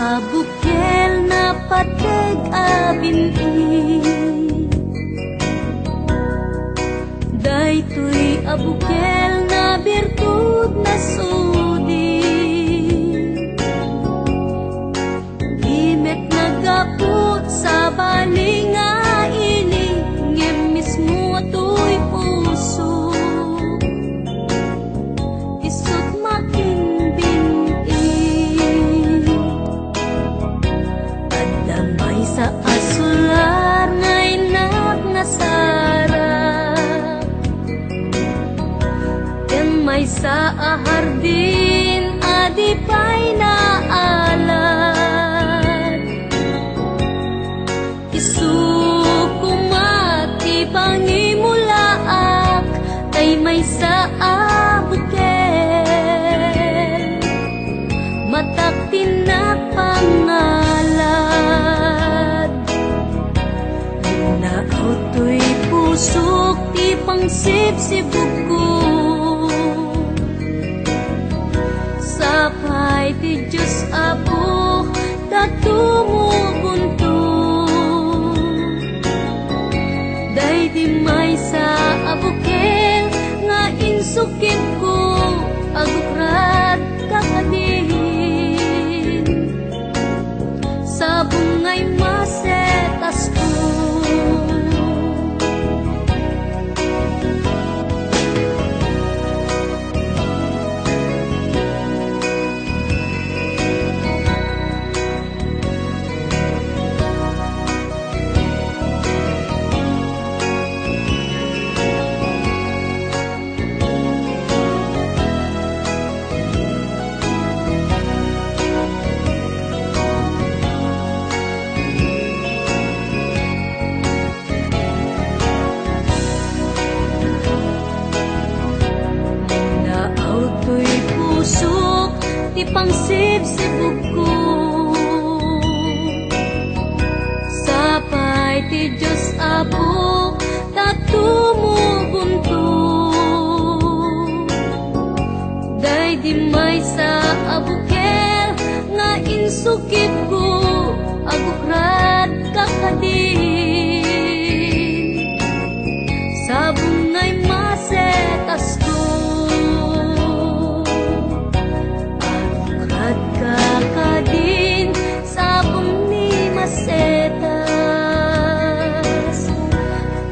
abukel na pateg abinti. Daytoy abukel na birtud na sudi. Imet nagaput sa balinga ini, ngem mismo ato'y puso. Isut makimbinti. Adamay sa asular ngay nagnasarap. Yan may sa ahardin adipay na alat. Isukumati pangimulaak tay may sa abukel. Matak pinapangalad. Linaaw to'y pusok ti pangsibsibog ko. Sapay ti Diyos Apo tatumubunto. Day di may sa abukel nga insukit ko agukrat kakadin. Sa bungay masetas ko. Pangsibsibog ko. Sapay ti Diyos Apo tatumubunto. Day di may sa abukel nga insukit ko agukrat kakadin. Sa bungay masetas ko. Kakadin sabong ni masetas.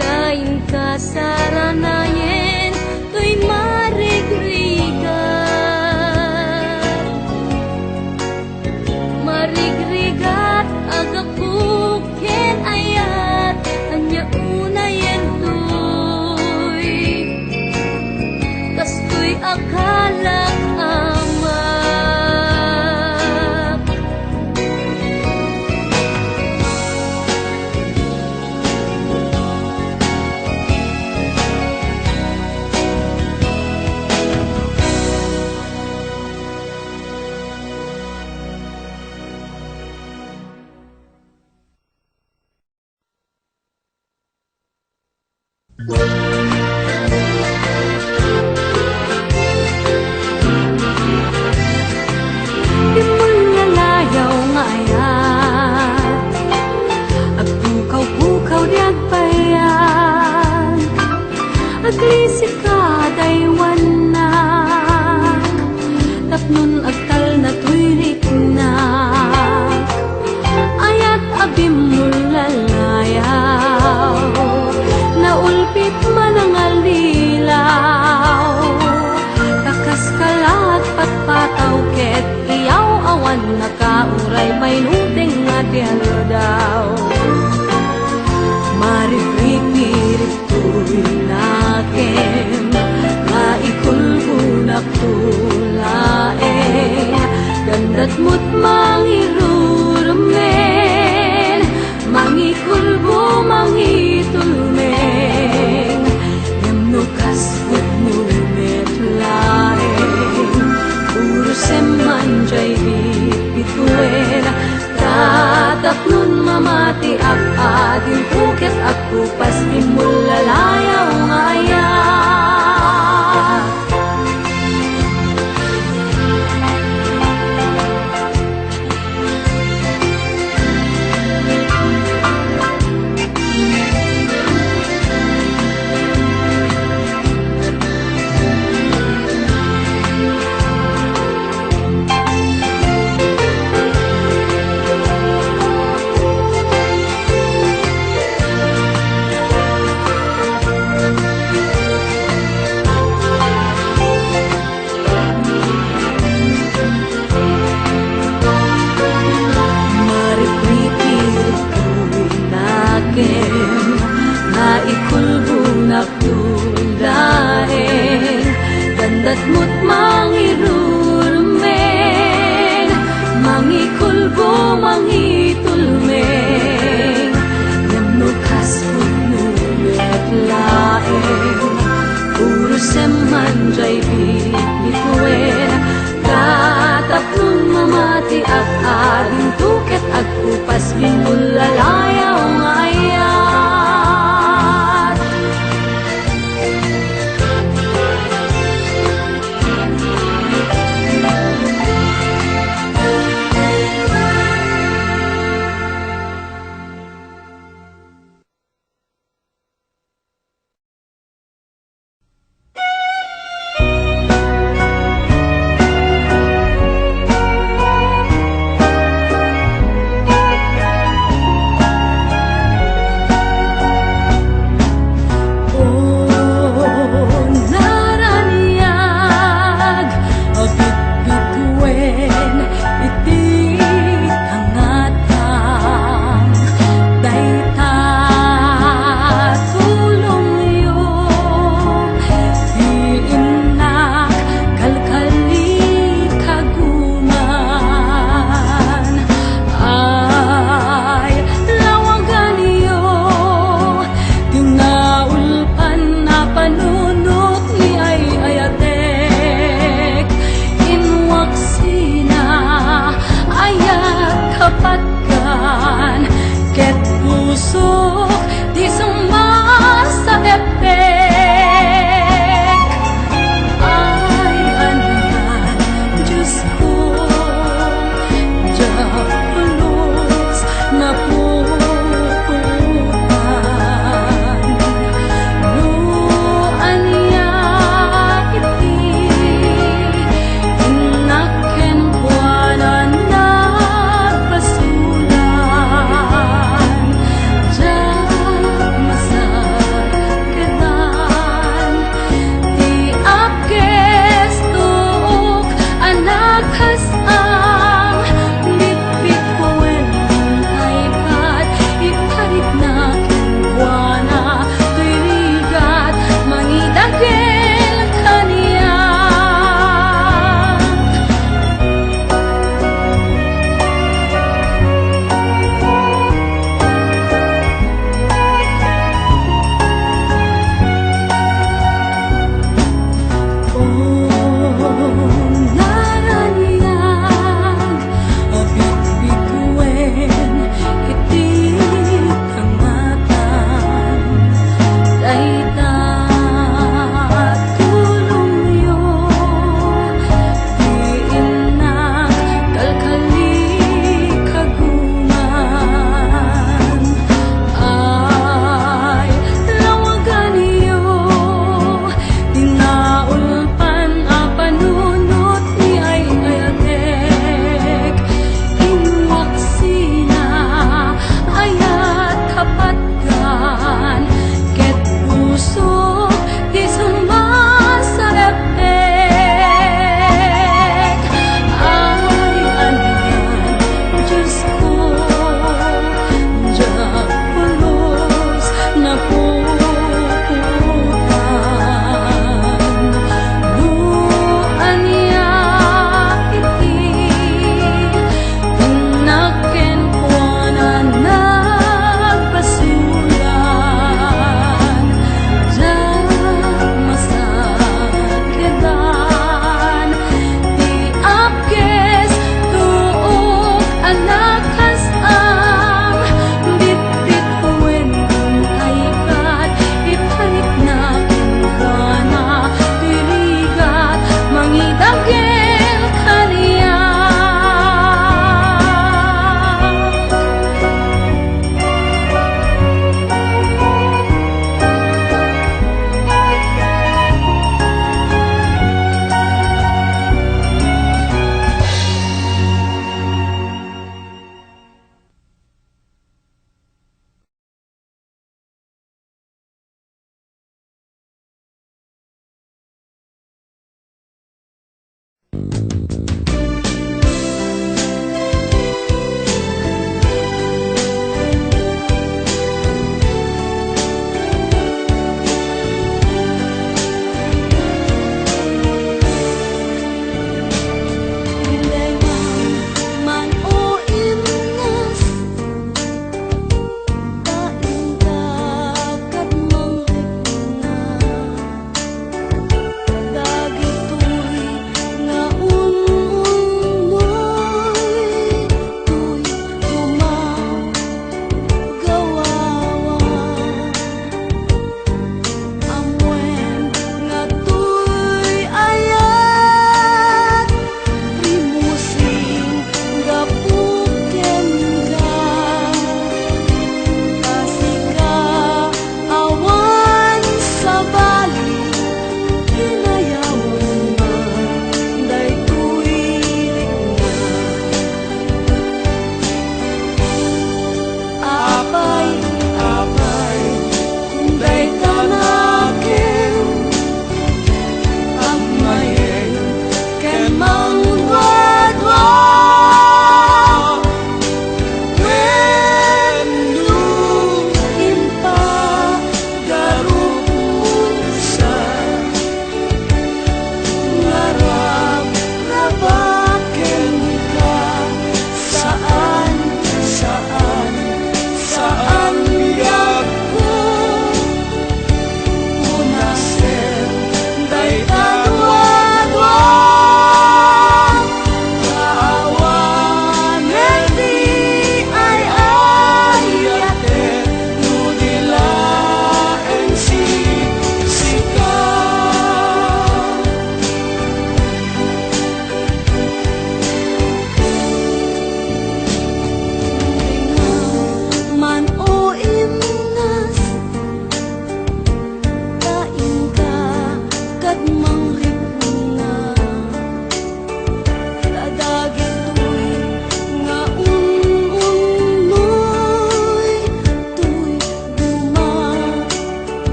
Kain kasaranayen to'y marigrigat. Marigrigat agapuken ayat anya unayen to'y kastoy akalak nakauray may nuteng nga daw. Mariprik-mirip to'y nakin nga ikulbunak tulaeng gandat mo't mangirurumen mangikulbo mangitulmeng yamnukas mo't numetlaeng urusem manjay bituera tataknun mamati ak adin puket aku pas dimulalayaw ngaya.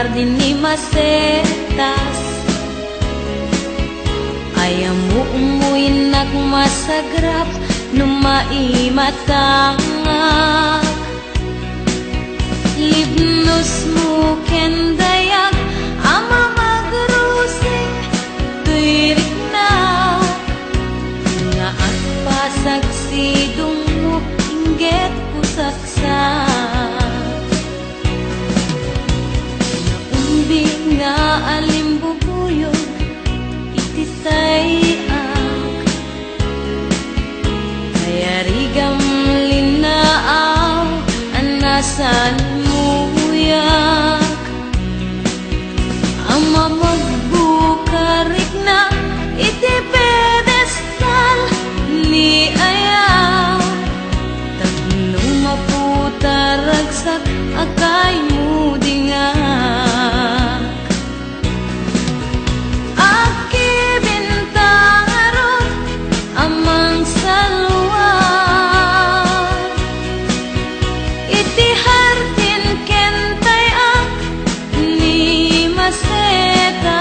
hardin ni masetas ayam mo umuin nagmasagrap numaimatangak libnos mo kendayak ama magrusing tuirik na nga at pasagsidong mo inggit pusaksak naumbing nga alimbubuyog itisayak kaya rigam linaaw anasan muyak ama magbukarik na iti pedestal ni ayaw tatlong maputaragsak akay mo dingak aki bintangarot amang salwan iti hardin kentay ak ni masetas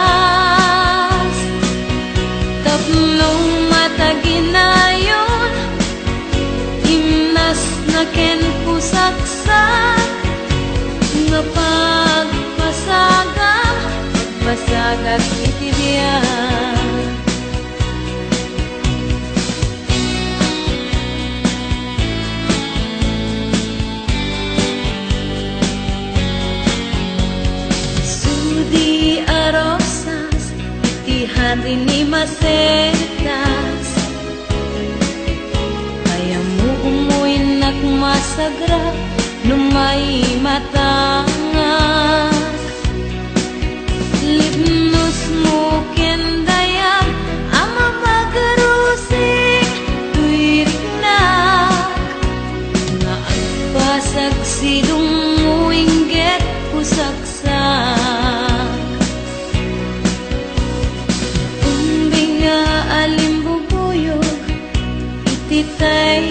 tatlong mataginayon imnas na ken pusaksak nga pagpasagang pagpasagat iti biyak sudi arosas iti hardin ni masetas kaya mo umuin nagmasagrap numay matangak libnos mo kendayak ama magarusing tuirik na nga agpasagsidong mo inggit pusaksak umbing nga alimbubuyog ititay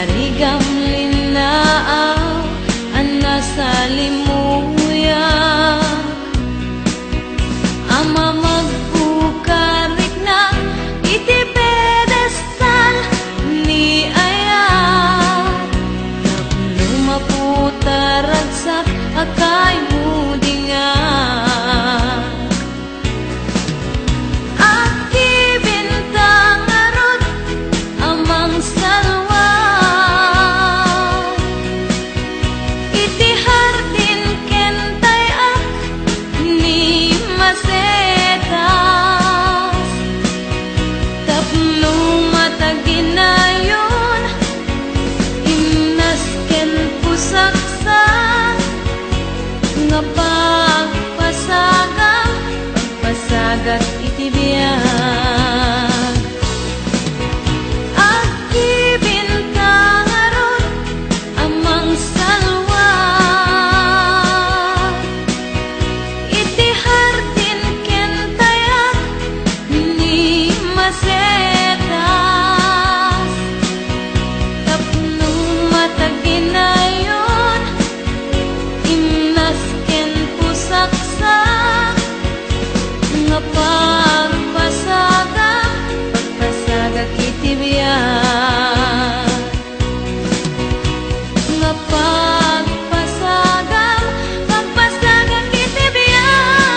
rigam linaaw anasalimuyak ama magbukarik na iti pedestal ni ayaw tapno maputaragsak akay mo dingak aki bintangarot amang salwa ginayon imnas ken pusaksak nga pagpasagat iti biyak aki bintangarot amang salwa iti hardin kentayak ni masetas mataginayon imnas ken pusaksak nga pagpasagat iti biyak nga pagpasagat iti biyak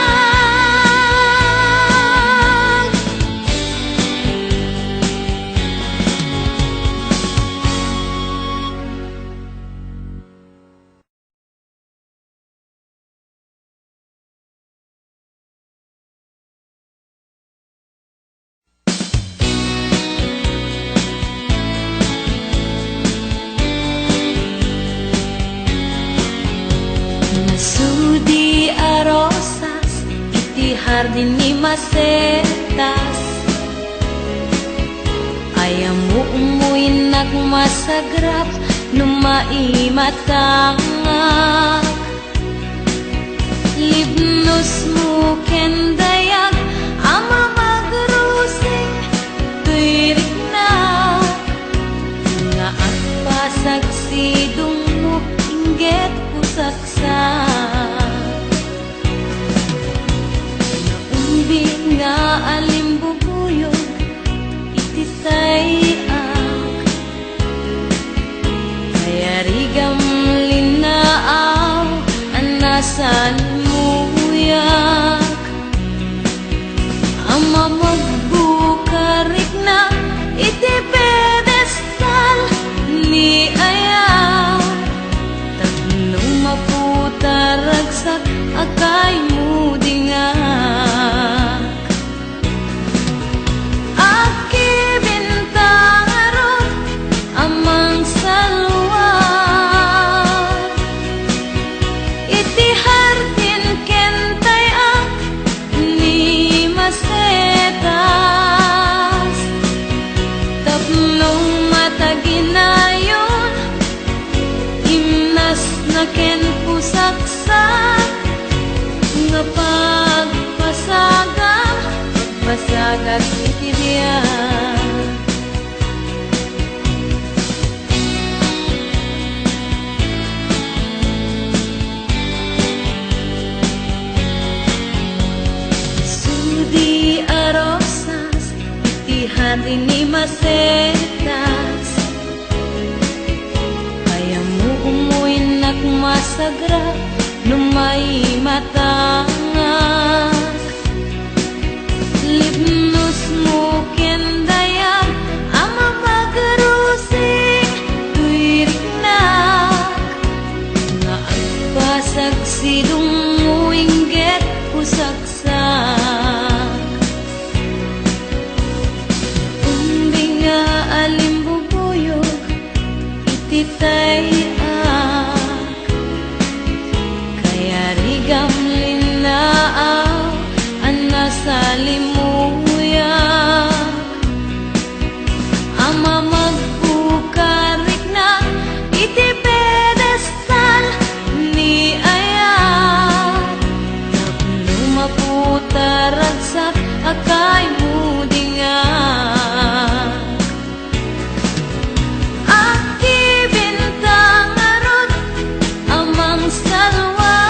sudi arosas iti hardin ni masetas ayam mo umuin nagmasagrap numaimatangak libnos mo kendayak ama magrusing tuirik na nga at pasagsidong mo inggit pusaksa. Naumbing nga alimbubuyog ititayak, kaya rigam linaaw ang nasa limuyak. Ama magbukarik na iti pedestal ni ayaw, tapno maputaragsak akay mudingak. Aki bintang arot amang salwa, iti hardin kentay ak ni masetas, tapnong mataginayon imnas na ken pusaksa, nga pagpasagam pagpasagat iti diyan. Sudi arosas iti hari ni masetas, kaya mo umuin nak masagra numay matangas. Libnos mo kendayag ama magarusing tuirik na, nga agpasag silong mo inggit pusaksak. Umbing nga alimbubuyog ititayak, kaya rigam linaaw ang nasa limuyak. Ama magbukarik na iti pedestal ni ayat, tapno maputaragsak akay mudingak. Aki bintang arot amang salwa,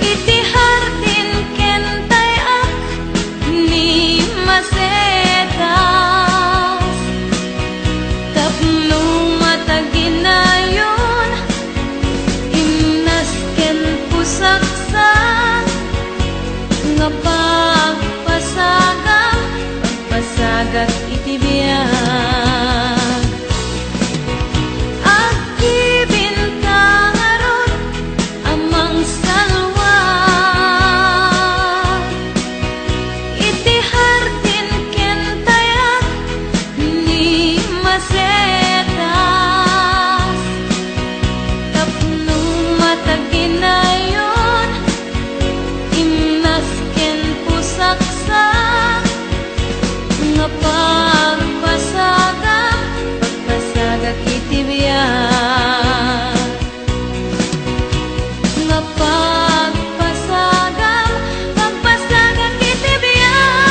iti hardin kentay ak ni masetas, tapno mataginayon imnas ken pusaksa, nga pagpasagam pagpasagat iti biyak. Aki bintang arot amang salwa, iti hardin kentay ak ni masetas, tapno mataginayon imnas ken pusaksa, nga pagpasagam pagpasagat iti biyak. Nga pagpasagam pagpasagat iti biyak.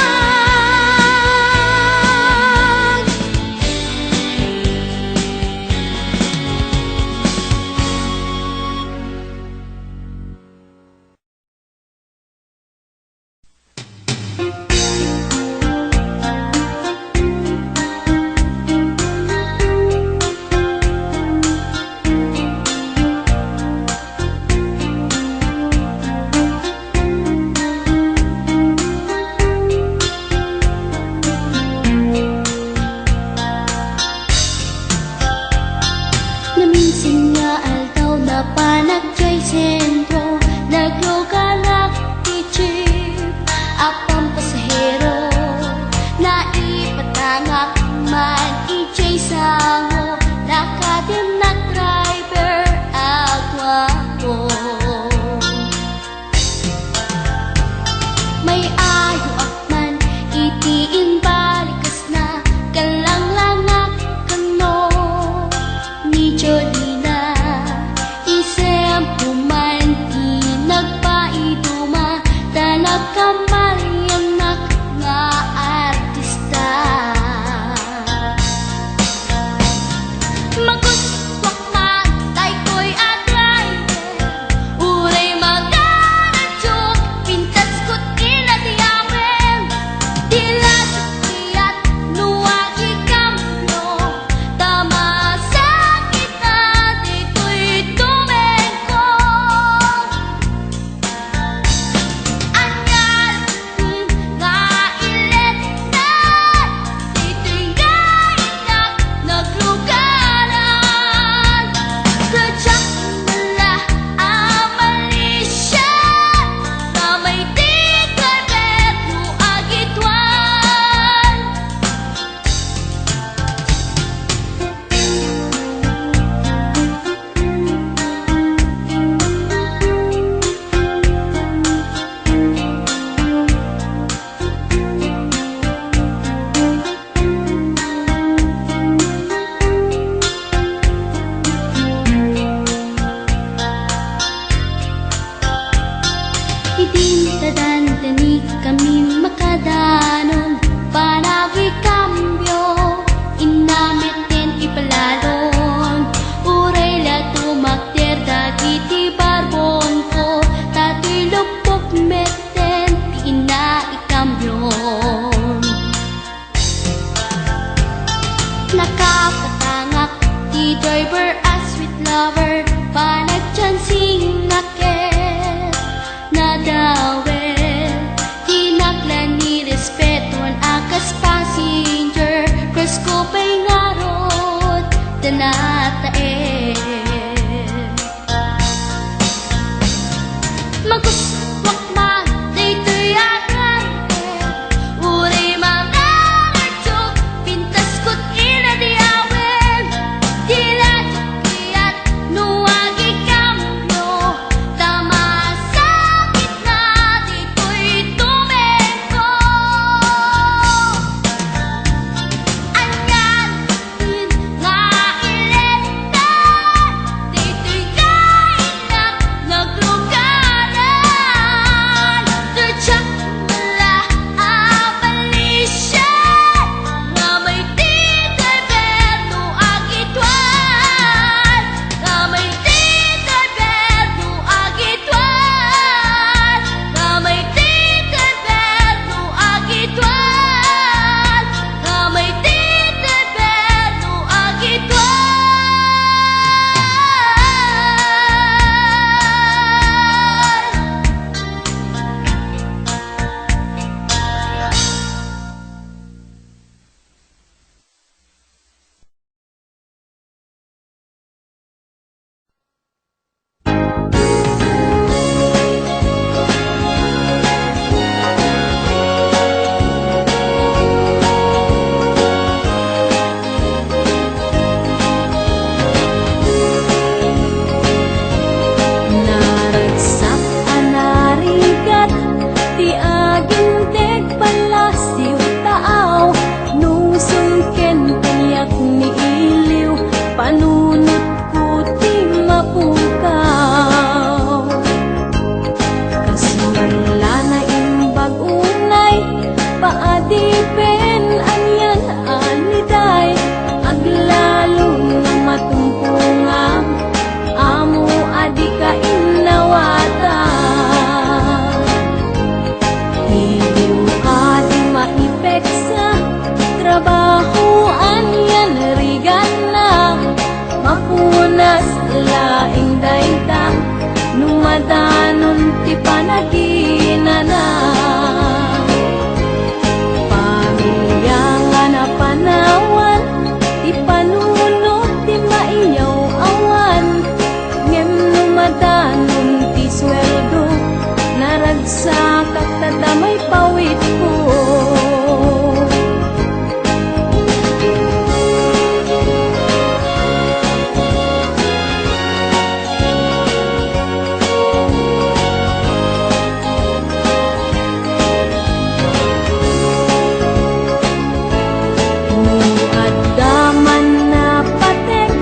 Naminsan nga aldaw na panagkay sentro, nagluganak ti jeep, apang pasahero, naipatangak man ijay sango, nakadim na driver agwapo. May ayo akman itiin balikas na, kalang langak kano ni Jolina, isem puman driver, a sweet lover, panagchansing nakit na dawel. Tinaklan ni respeton akas passenger, cross ko pa'y ngarot, danatae. Maguswak man, dito'y agante, uri mga ngartsok, pintas ko't inadiawen. Tila tukiyat, nuwagi kamyo, tama sa gitna, dito'y tumeko. Anyan, nga ileta, dito'y kainak, naglugaran. Tudyak mula abalisya, nga may tito'y berno agitwan, nga may tito'y berno agitwan, nga may tito'y berno agitwan, nga may tito'y berno agitwan. Naragsak anarigat, ti aginteg palasiw taaw, nusungken tiyak ni iliw, panunot ko ti mapukaw. Kasunla na imbag unay, paadipen anyan aniday, aglalong ng matumpungang, amo adi ka inawata. Iliw adi maipeksa, trabahoan yan rigan na, mapunas laing daita, numadanon ti panaginana. Pamilya nga napanawan, ti panunot ti mainyaw awan, ngem numadanon ti sweldo, naragsak at tadamay pawit ko. Nuadaman na patek,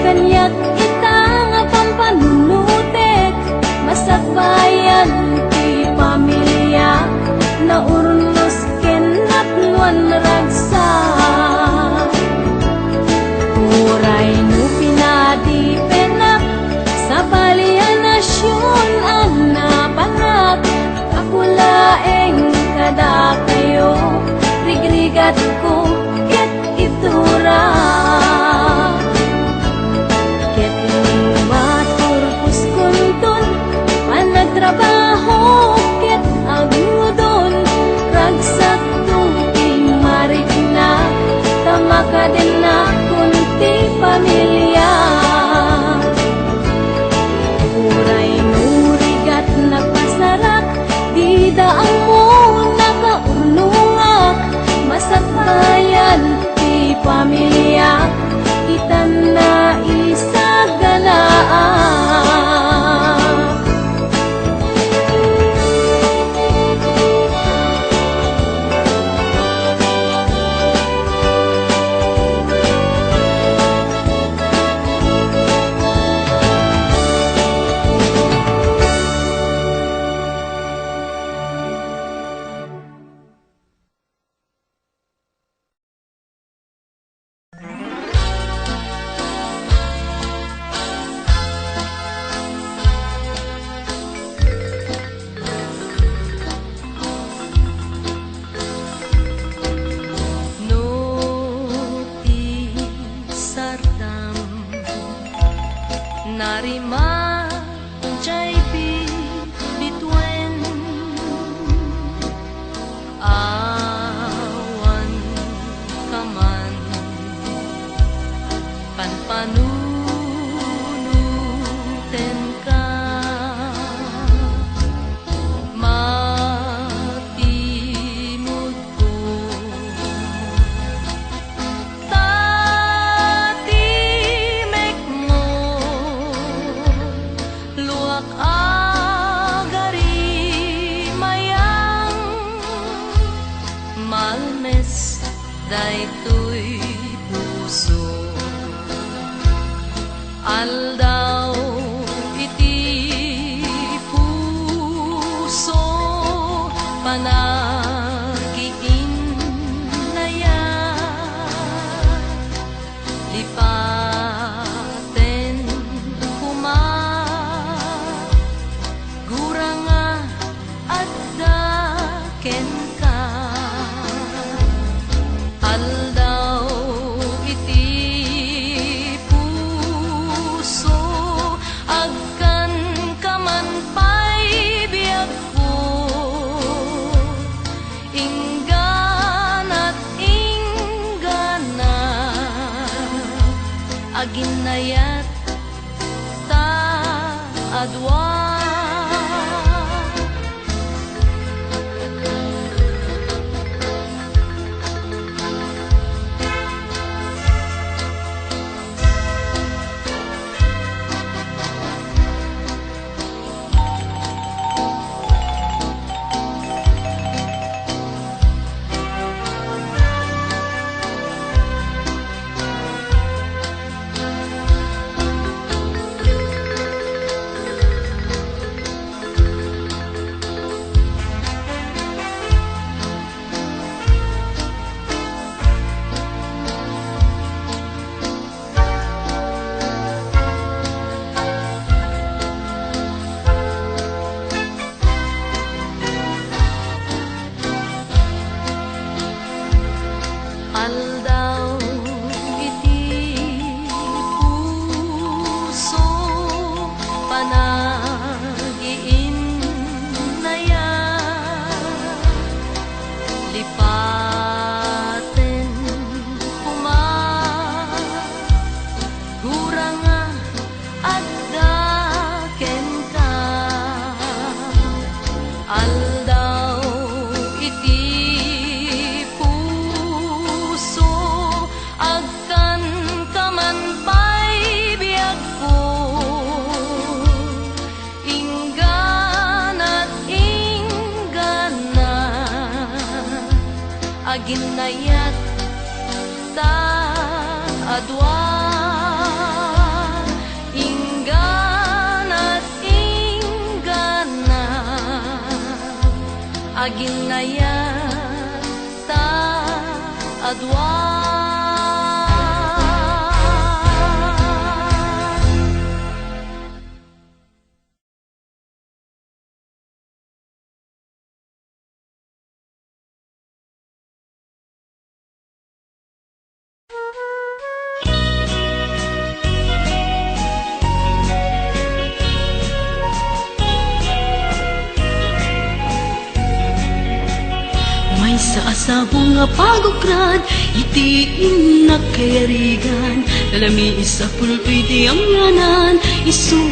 kanyak kita nga pampanunutek, masakbayan ti pamilya, na urnos kenatnuan ragsak. Uray no pinadipenak, sa balianasyon ang napanak, akulaeng kada kayo, rigrigat ko ket itura. Ket maturpus kunton, panagtrabaho ket agudon, ragsak tungking marigna, tamaka din na kunti pamilya. Uray nurigat nagpasarak, di daang mo nakaurnungak, masakbayan ti pamilya, itan na isagalaan. narima jay bituin awan kaman panpanunuten ka matimod ko tatimek mo luwak agari mayang malmes daytoy puso aldaw iti puso panagiin naya lipaten kuma guranga at daken ka aldaw iti puso agkan kaman pay biag ko inggan at inggana aginayat ta adwa aldaw iti puso panagiin naya lipaten kuma guranga at daken ka aldaw iti puso agkan kaman pay biag ko inggan at inggana aginayat ta adwa inggan at inggana aginayat ta adwa May sa asabong nga pagokrad, iti inakayarigan. Lalami isa pultoy di amyanan, isu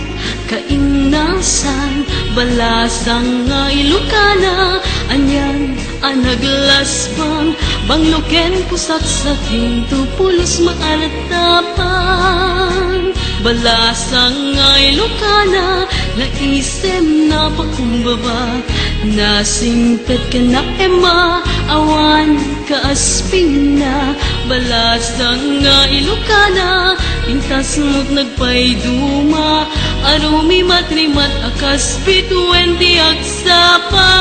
kainasan. Balasang nga ilukana, anyan anaglasbang. Bangloken pusat sa tinto, pulos maalatapan. Balasang nga ilukana, naisem na pakumbaba. Nasingpet ka na ema, awan ka asping na. Balasang nga ilukana, pintas mo't nagpayduma. Arumi matrimat akas bituenti agsapa.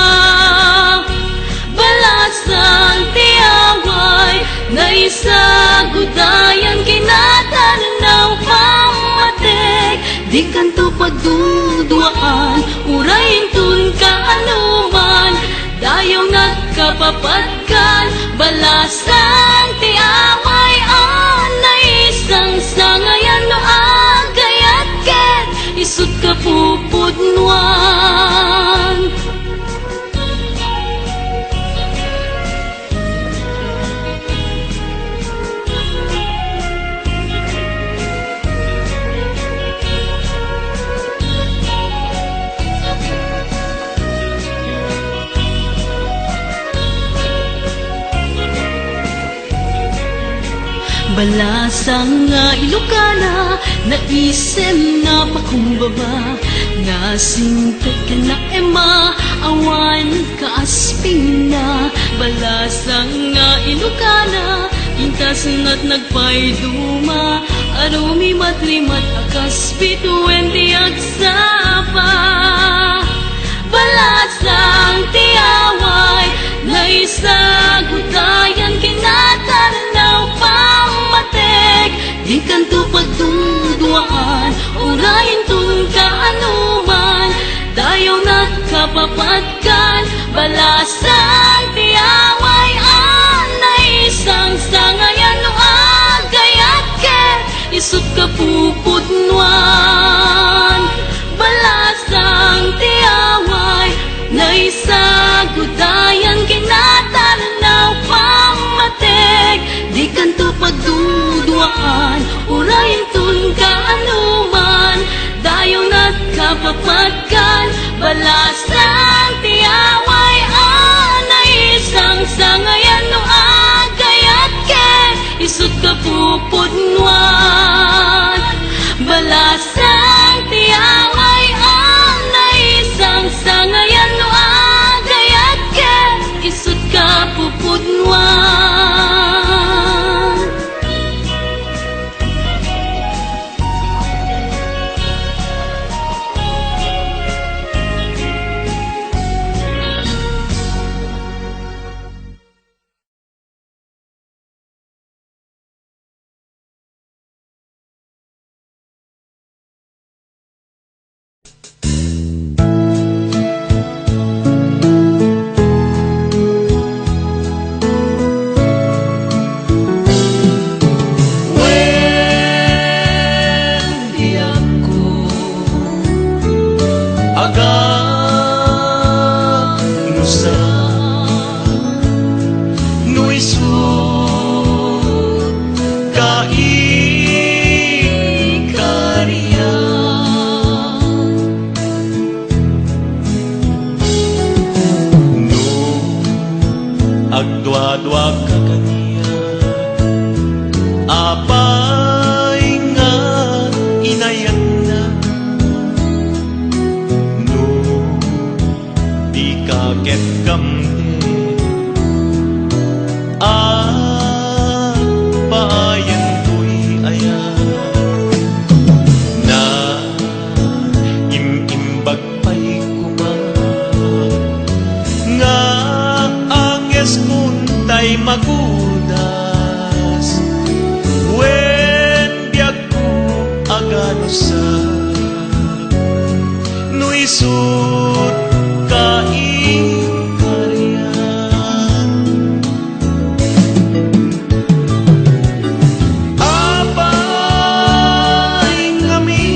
Balasang tiaway, na isagudayan kinatanaw pamatek. Di kanto pagduduaan, urayin tun kaanuman. Dayaw nagkapapatkan, balasang tiaway. Na isang sangayan no agayat ke. Balasang nga Ilocana, naisem na pakumbaba. Nga singkat ka na ema, awan ka asping na. Balasang nga Ilocana, intas nga't nagpayduma. Arumi matlimat akas bituin di agsapa. Balasang tiaway, naisagutayan kinataranaw pamatek. Di kanto pagduduaan, urayin tun kaanuman. Dayaw nakapapatkan, balasang tiaway, anay isang sangayan no agayat ket isut kapupudnuan. Balasang tiaway, naisagudayan kinataranaw pamatek. Di kanto pagduduaan, urayin tun kaanuman. Dayaw na't kapapatkan, balasang tiaway, anay isang sangayan no agayat ket isut kapupudnuan. Balasang tiaway, anay isang sangayan no agayat ket isut kapupudnuan. Agdwa-dwa ka kaniya, apay nga inayan na. No, di ka ket kamde, payan to'y ayan. Na imimbag pa'y nga anges kuntay magudas. Wen biag ko agano sa no isut kaingkaryan. Apay ngami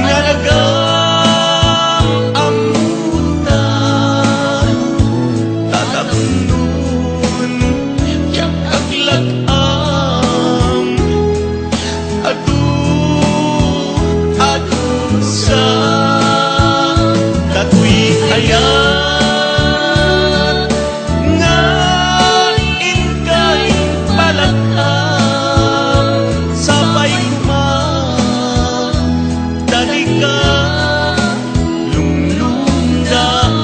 nga nagamutan, tatabnun yak aglagam. Adu sa katuy ayan nga inkay palakam. Sabay kuman dali ka lunglundaan.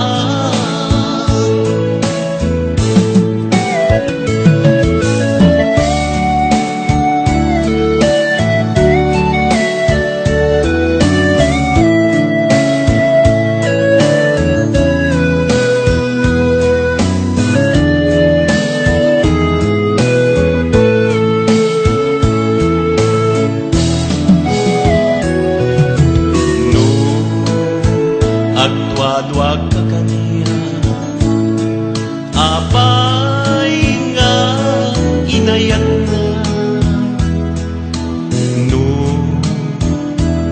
Agdwa-dwa ka kaniya, apay nga inayan na. No,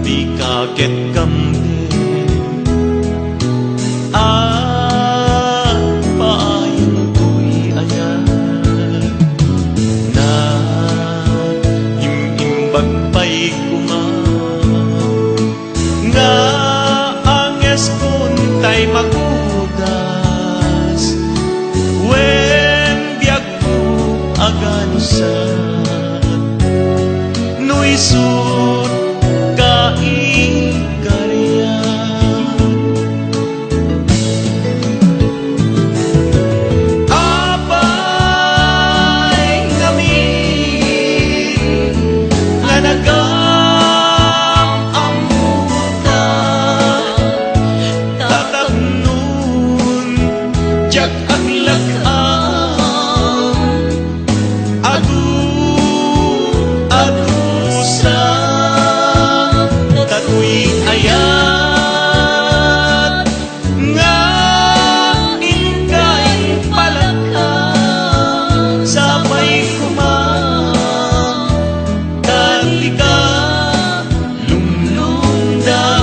di ka ket kamde, payan to'y ayan. Na imimbag pa'y nga anges kuntay magudas. Wen biag ko agano isut kaikaryan. Apay ngamin nga nagam-amutan, tatapnon jak aglakan, adu-adusa tatuy ayat nga ingkay palakan, sabay kumang tatika lumlumdaan,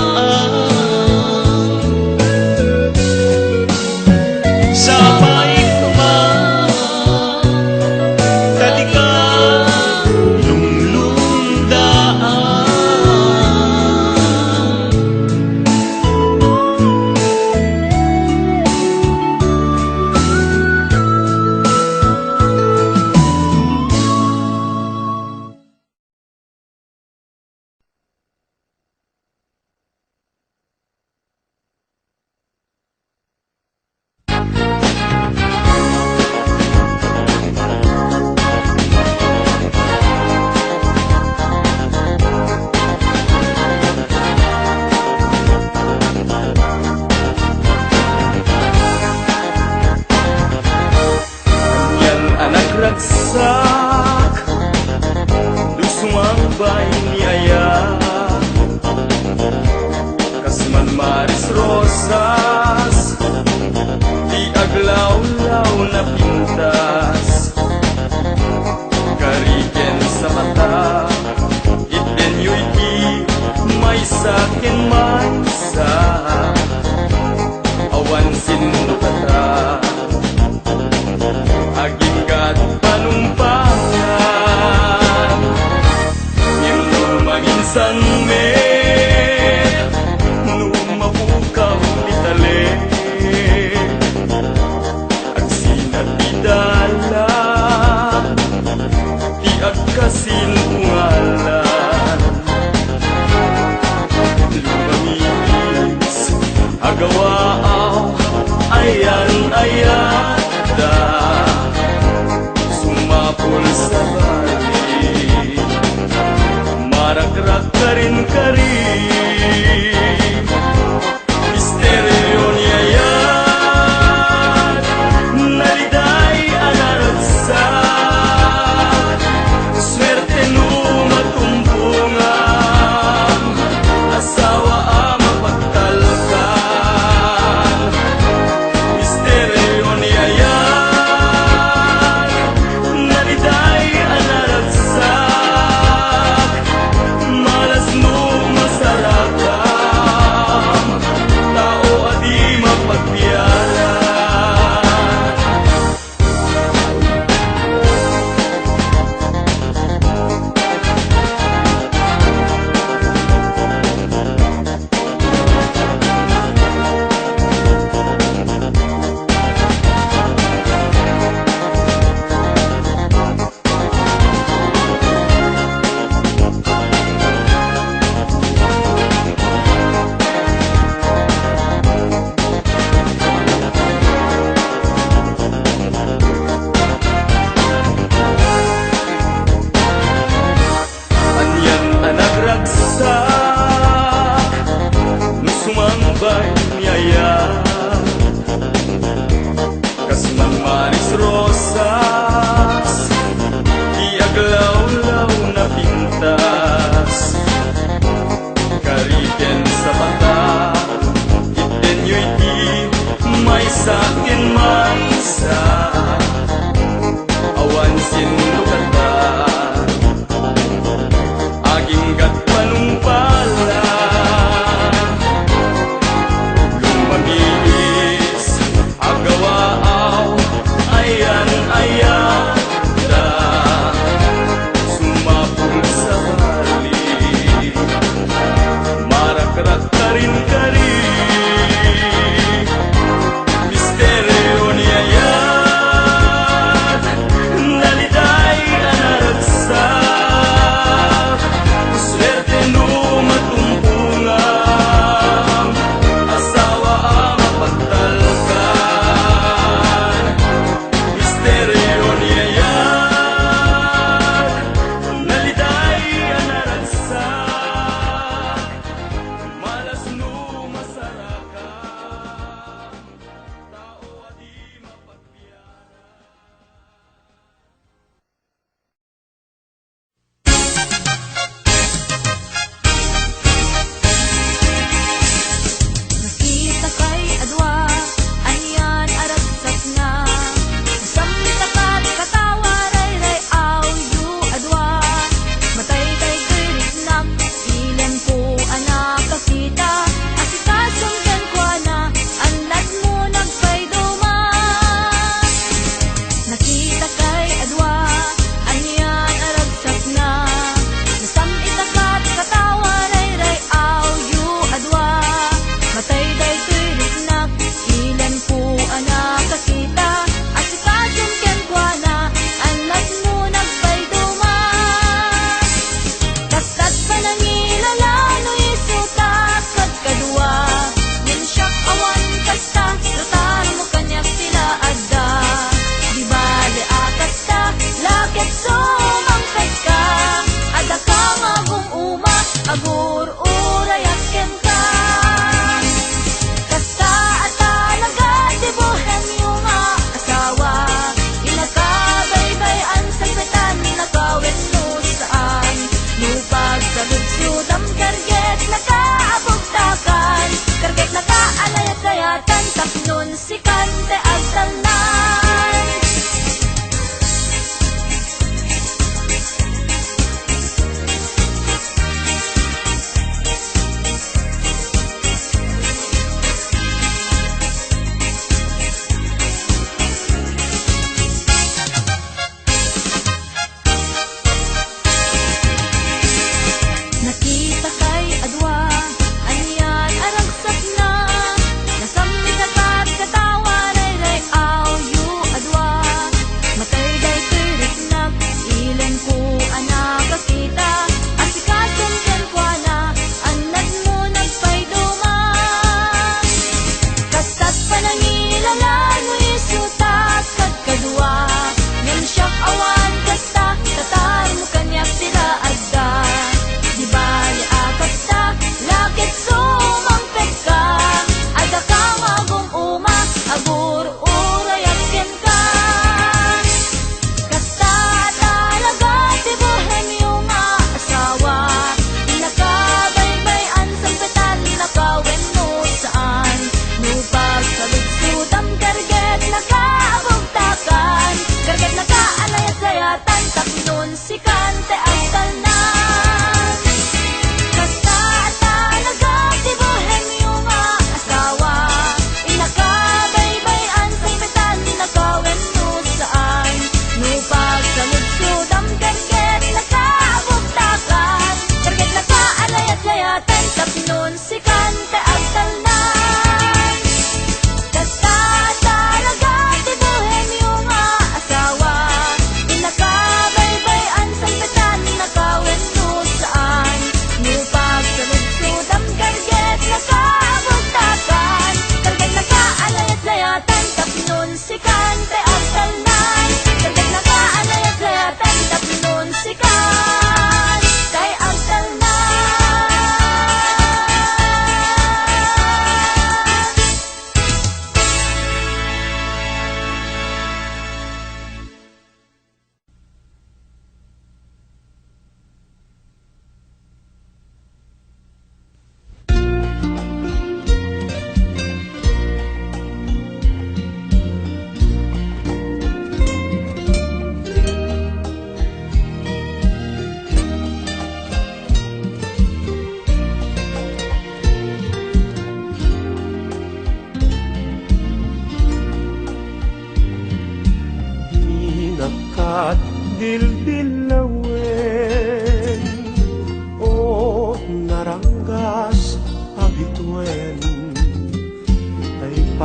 sabay kumang tatika lumlumdaan. Yan anak ragsak, lusumang bay ni Aya, kasman Maris Rosas, di aglaw-law na pintas, kariken sa mata, iten yo'y ki, may sakin maysa, awan sinukata. Agingkat panumpangan, yung lumaginsang met, numapukaw ni tali, at sinatidala, di agkasinungalan. Lumangis, agawaaw, ayan-ayan da, sumapul sa bali, maragrak ka rin. Misteryo niya yan, naliday anaragsak, swerte numatumpungan, asawa ang mapagtalkan. Misteryo niya yan, naliday anaragsak, malas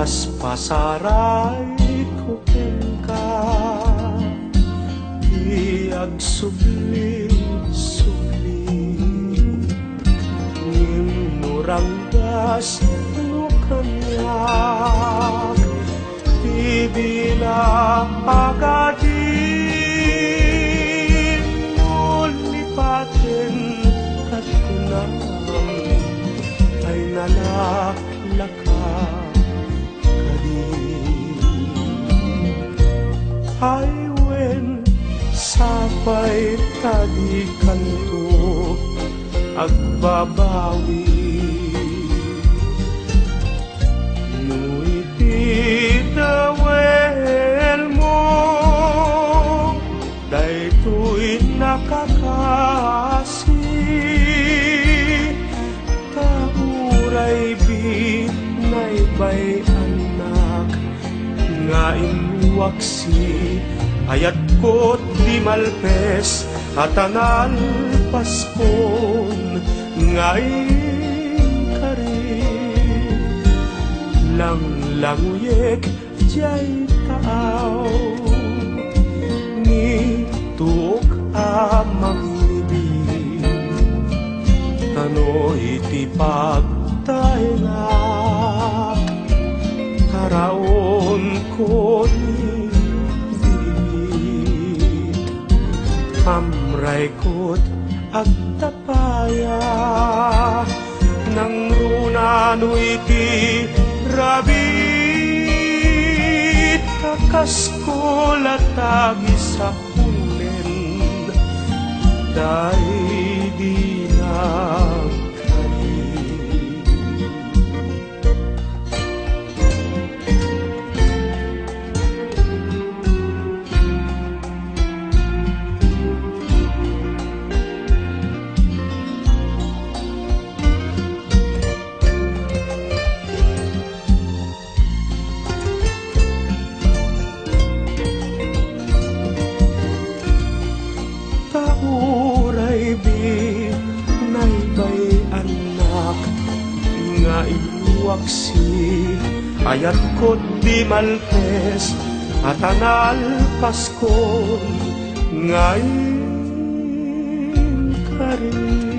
paspasaray ko ka iag subli-subli Nimuranggas no kanyak Bibila agadin Ulipatin katunang Ay nalaklaka Ay wen sapay tadi kanto agbabawi no itidawel mo daytoy nakakasi tauray binay bay anak nga inwaksi ayat ko't di malpes at anal paskon ngayon ka rin lang languyek jay taaw ni tuok amang libig tano iti pagtainap haraon ko ni amray ko't agtapaya nang runano iti rabit kakasko latagi sa ulen dahil di nagkari Tauray binay bay anak nga iwaksi ayat ko't di malpes at anal paskon ngayon ka rin.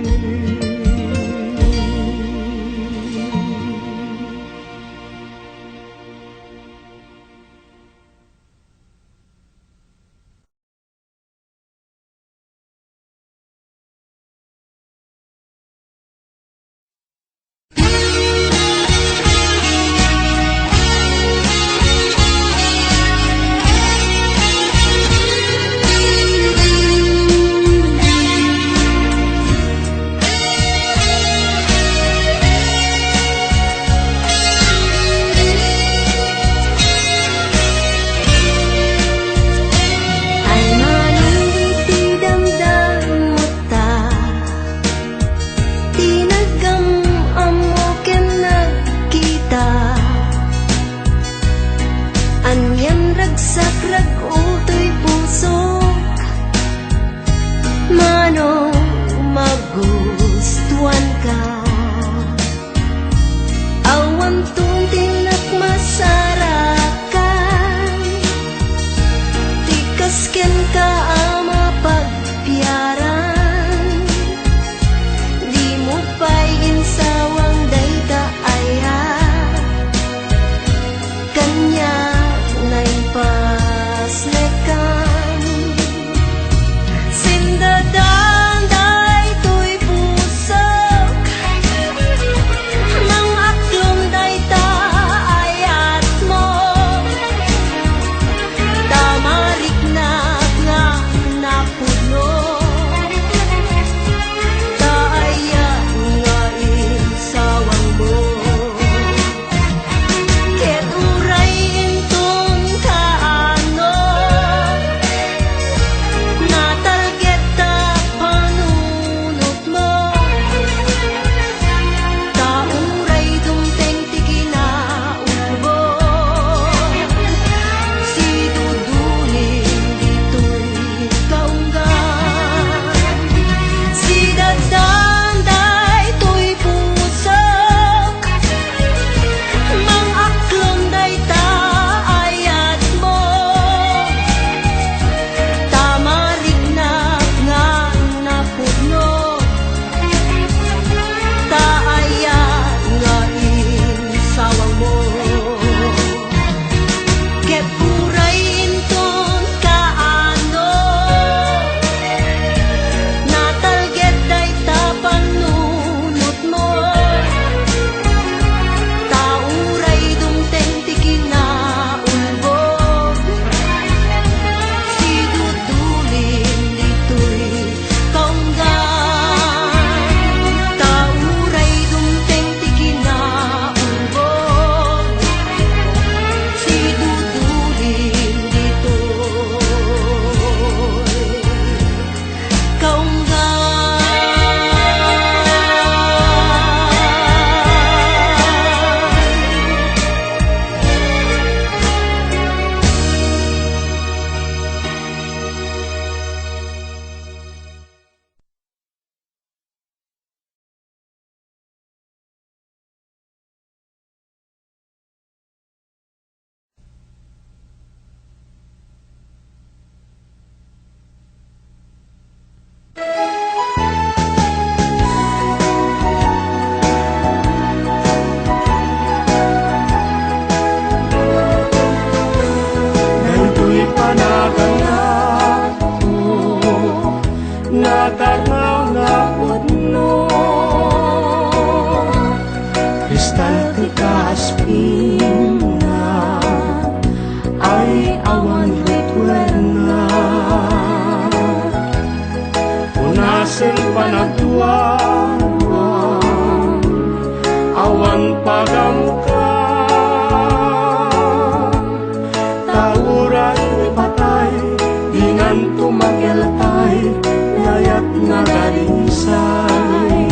say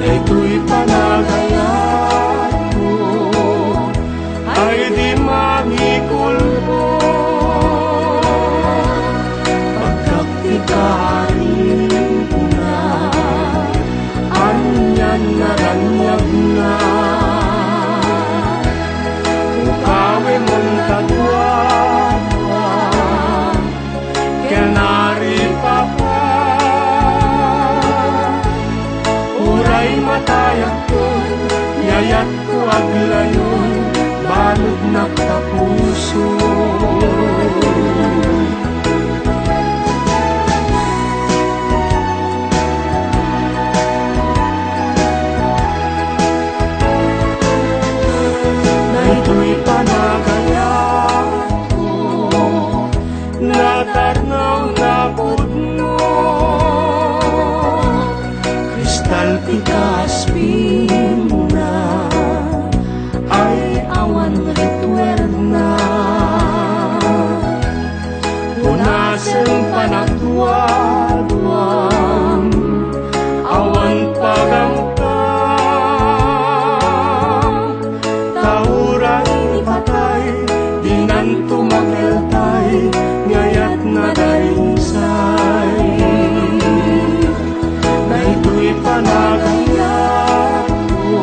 daytoy panagayat ko ay di magikulbo pagkat ikarin na anyan naranyag na ukawe mong katwapa kenari papa uray matayak ko yayat ko aglayon balot nagtapuso daytoy panagayat ko natarnaw na pudno kristal tikas na ay awan ritual na punasan panagduwa-duwang awan pagamtang tauran patay dinan tumakeltay ngayat na daysay daytoy panagayat ko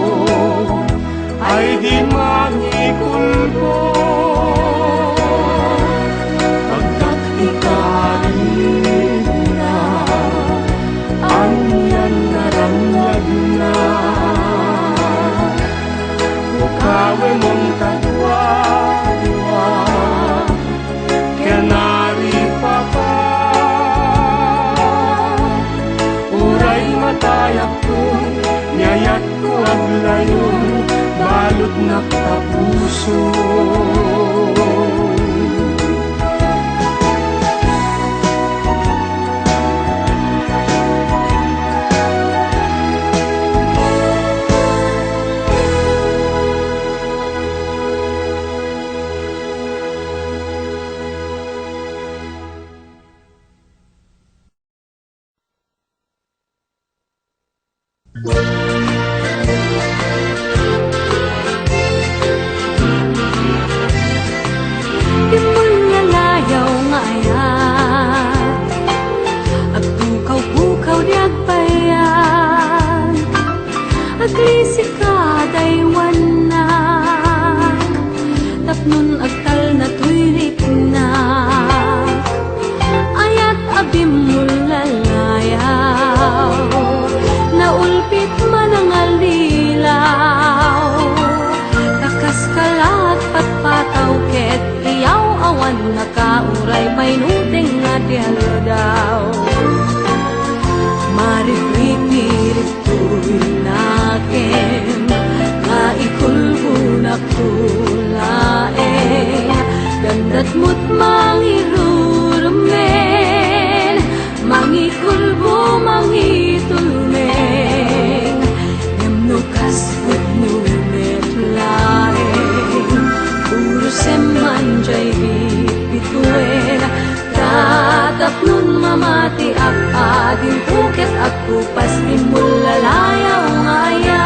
ay di magikulbo pagkat ikarin na anyan naranyag na ukawe mong katwa-diwa kenari papa uray matayak ko nyayat ko aglayon balot nagtapuso Imong lalayaw nga ayat at bukaw-bukaw di agbayan aglisi ka daywan na tapnon agtal na tuyrik na ayat abim mo lalayaw naulpit man ang alilaw takas kalat patpataw ket iyaw awan nakauray may nuteng nga daw maripiriptoy nakem nga ikulbunak tulaeng gandat mo't mangirurumen mangikulbo mangitulmeng yamnukas putnumet laeng urusem manjay bituin tatap nun mamati ak ading puket aku pas dimulalayaw ngayat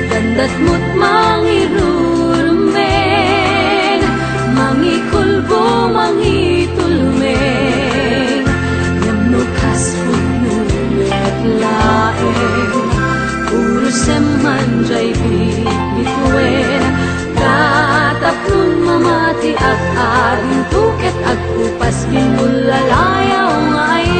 Dandat mo't mangirurumeng mangikulbo mangitulmeng yamnukas punumet laeng urusem manjay bituen tatapun mamati at ading tuket at upas binulalayaw ngay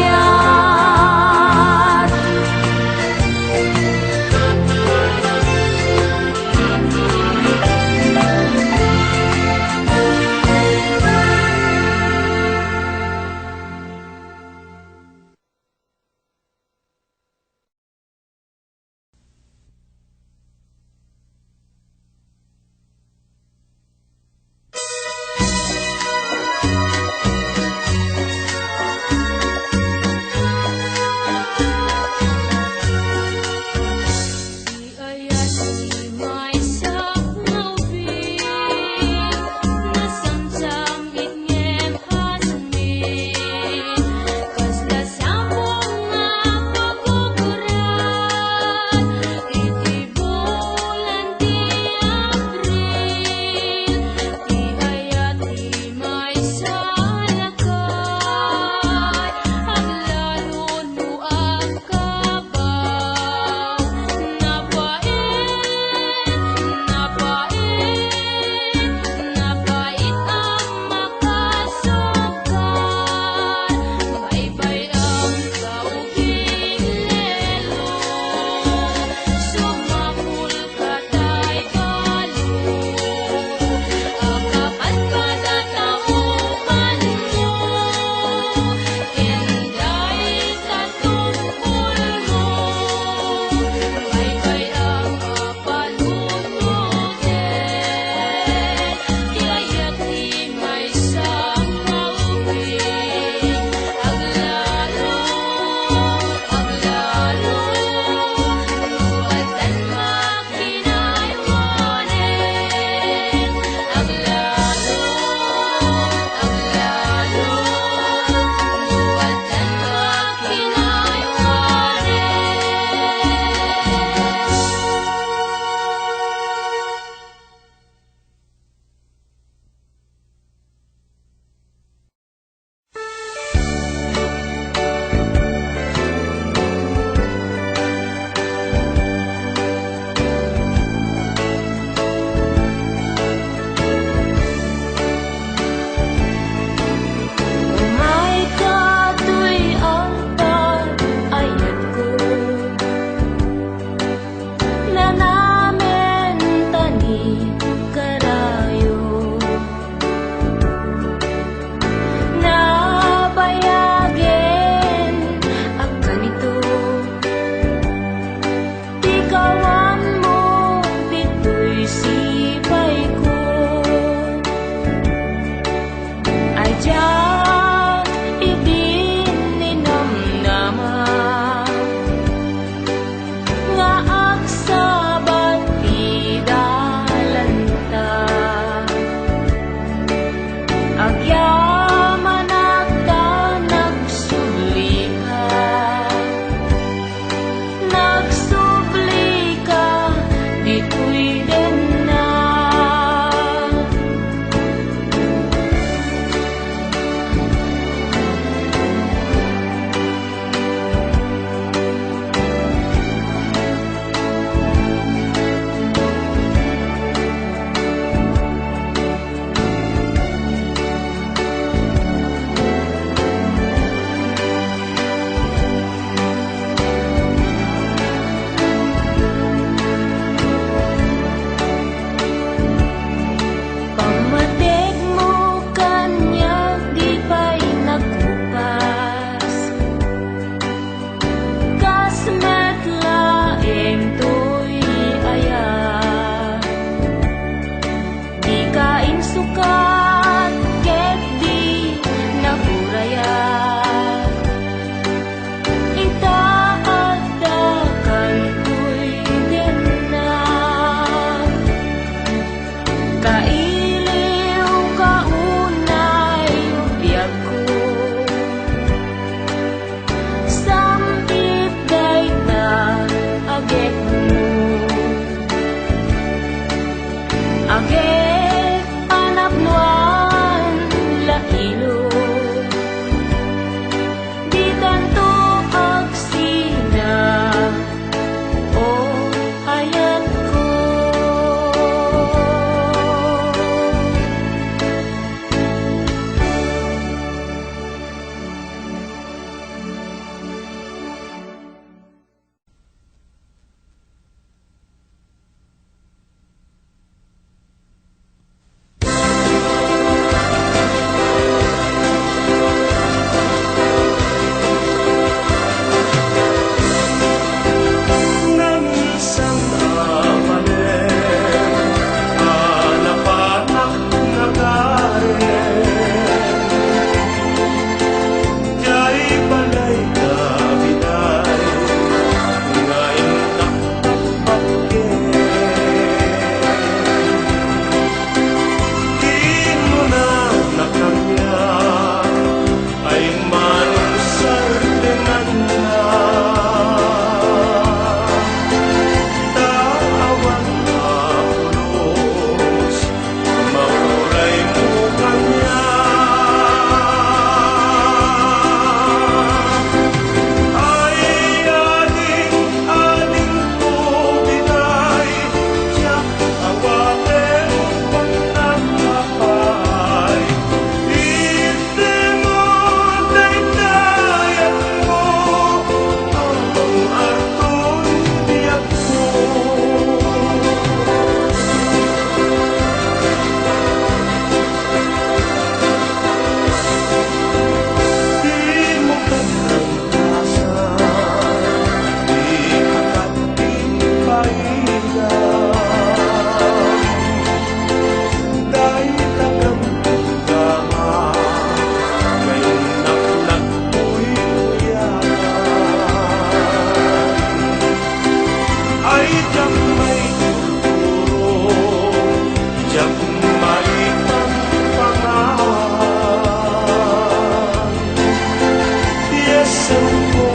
ko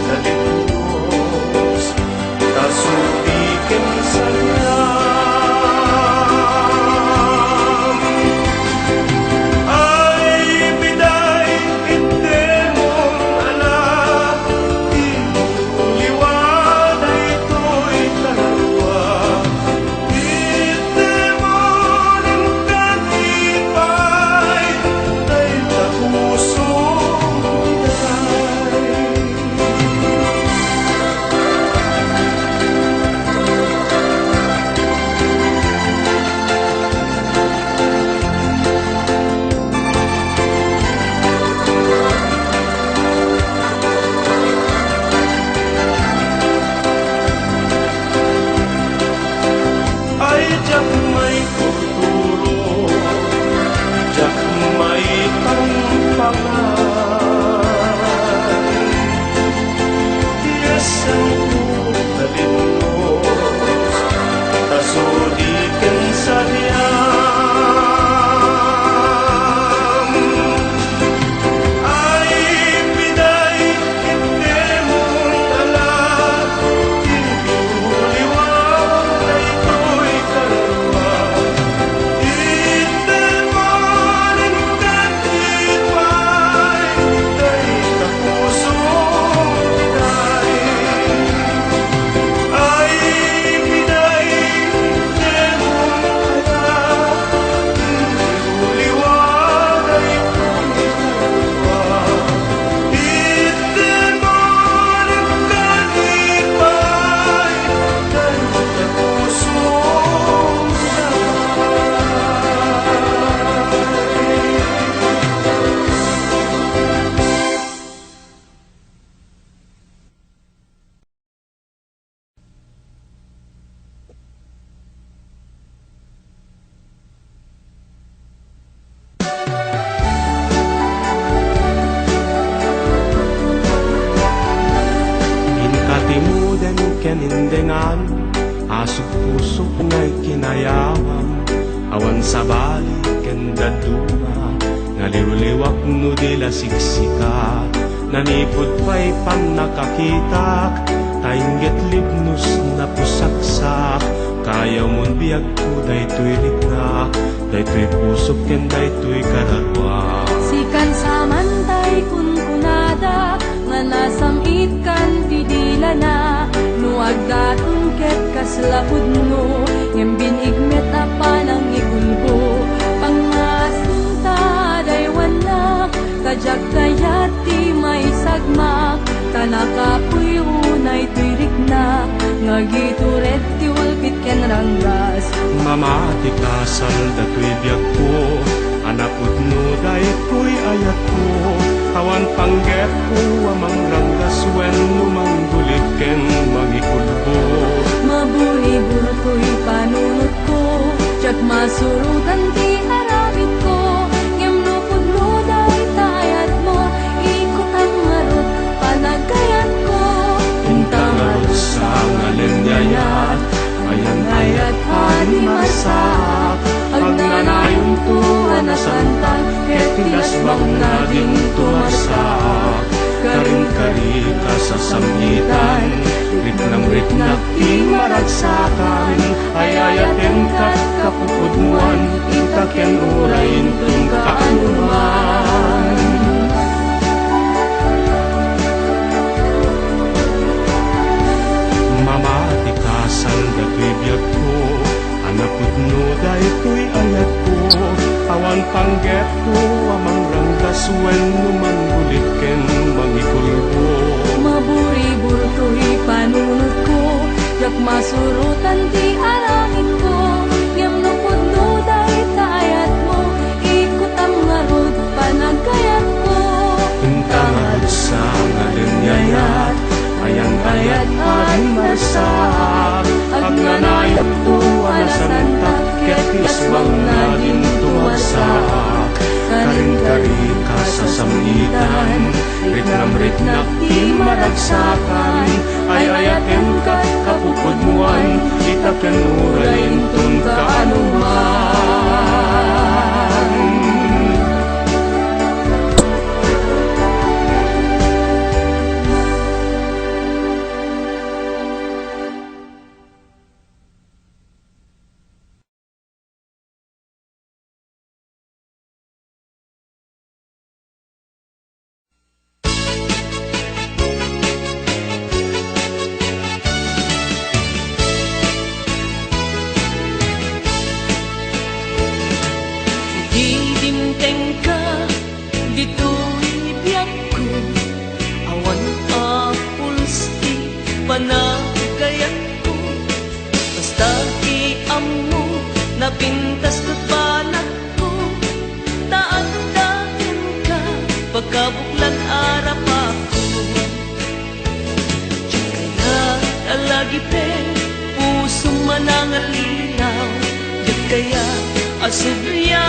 daligos kasulikin sa niyam ay biday hindi mong alam liwanay ito'y kaluluwa hindi mo rin kanipay ay tapusong biday ay jak may futuro, jak may tampangan. Yes, ang talinos, kasulikan sa niyam. Ay biday, hindi mong alam, liwanay ito'y kaluluwa. Hindi mo rin kanipay, ay tapusong biday. Ay biday, hindi mong alam, liwanay ito'y kaluluwa. Hindi mo rin kanipay, ay tapusong biday. Inkatimudan kanindengan, asok pusok nga'y kinayawan, awan sa balik kanda duma, ngaliw-liwak no dila siksika, nanipod pa'y pan nakakitak, tainggit libnos na pusaksak, kayaw mon biyag ko daytoy rikna, daytoy pusok ken daytoy kararwa. Sikan samantay kun kunada nga nasang ikan didila na nuag datong ket kaslapud no ngem binigmet apa nang ikulbo pangasinta daywan na kajak kayati may sagmak kanakapuy unay tuirik na ngagituret ti ulpit ken ranggas Mamati kasal datoy biyag ko, anapud no daytoy ayat ko, awan panggep ko amang ranggas wen lumanggulit ken magikulbo. Maburi-burtoy panunot ko jak masurutan ti aramid ko ngem lupod mo day tayat mo ikot ang marot panagayat ko Intang arot sa ngalinyayat, ayan ayat ani masak, agnanayon tuhan na santa, ket tilas bang naging tumasak. Karing-kari ka sa samgitan, ritnang-ritnak di maragsakan, ay ayaten kat kapupudmuan, itaken urayin tung kaanuman. Mamati kasal datoy biyag ko, anapud no daytoy ayat ko, awan panggep ko amang ranggas wen lumanggulit ken magikulbo. Maburi-burtoy panunot ko jak masurutan ti aramid ko ngem lupod mo day tayat mo ikot ang marot panagayat ko Intang arot sa ngalinyayat, ayang ayat ani masak, agnanayon tuwan na santa, ket tilas bang naging tumasak. Karing-kari ka sa samgitan, ritnam-ritnak di maragsakan, ay ayaten kat kapupudmuan, itaken urayin tun kaanuman. panagayat ko. Basta iammo napintas na banat ko. Taat-datin ka pagkabuklan arap ako. Kaya talagi pe puso manangalinaw. Di kaya asubya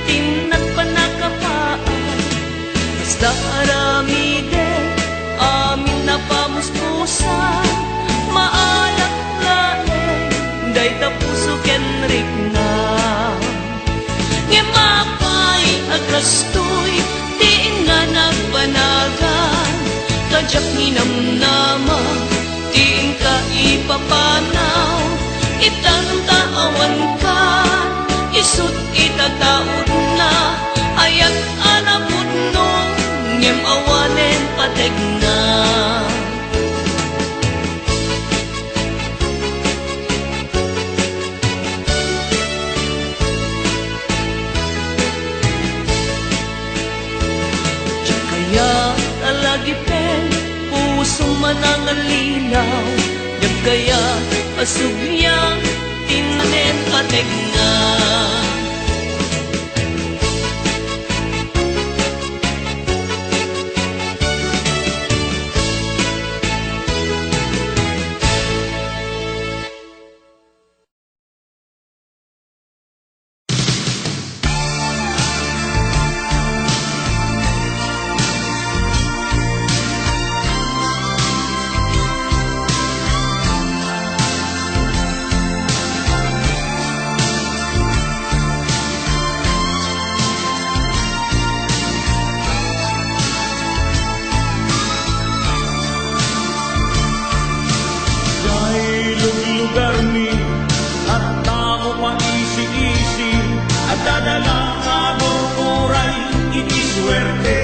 tinat panakapaan. Basta arami de amin na pamuspusa. Maalak laeng day tapuso kenrik na. Ngimapay agastoy tiin nga nagpanagan. Kajak ninamnama tiin ka ipapanaw. Itantaawan ka isut itataod na. Ayat anapod no ngem awanen pateg na. Kaya talagi pen puso manangalinaw. Di kaya asubya tinanen pateg na. lugar mi at tamo pa isi-isi at dadala nga bukuray iti swerte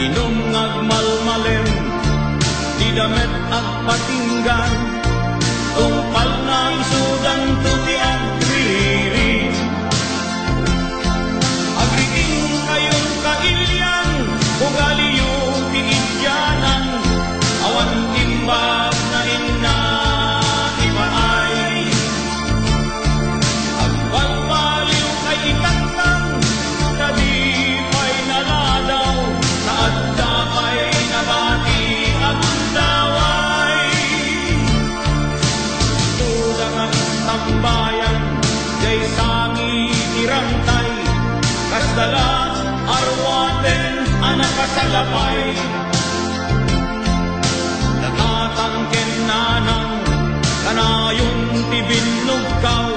inom ngagmalmalem di damet at patinggan tungpal na isudan tuti at riri agriking kayon kailyan ugaliyo ti idyanan awan timbag na inna imaay agpagpaliw kay itatang kadipay naladaw na addapay nabati agundaway tudangan tambayan jay sangi tirantay kasdala arwaten anak kasalapay nakatangken nanang kanayon tibinugkaw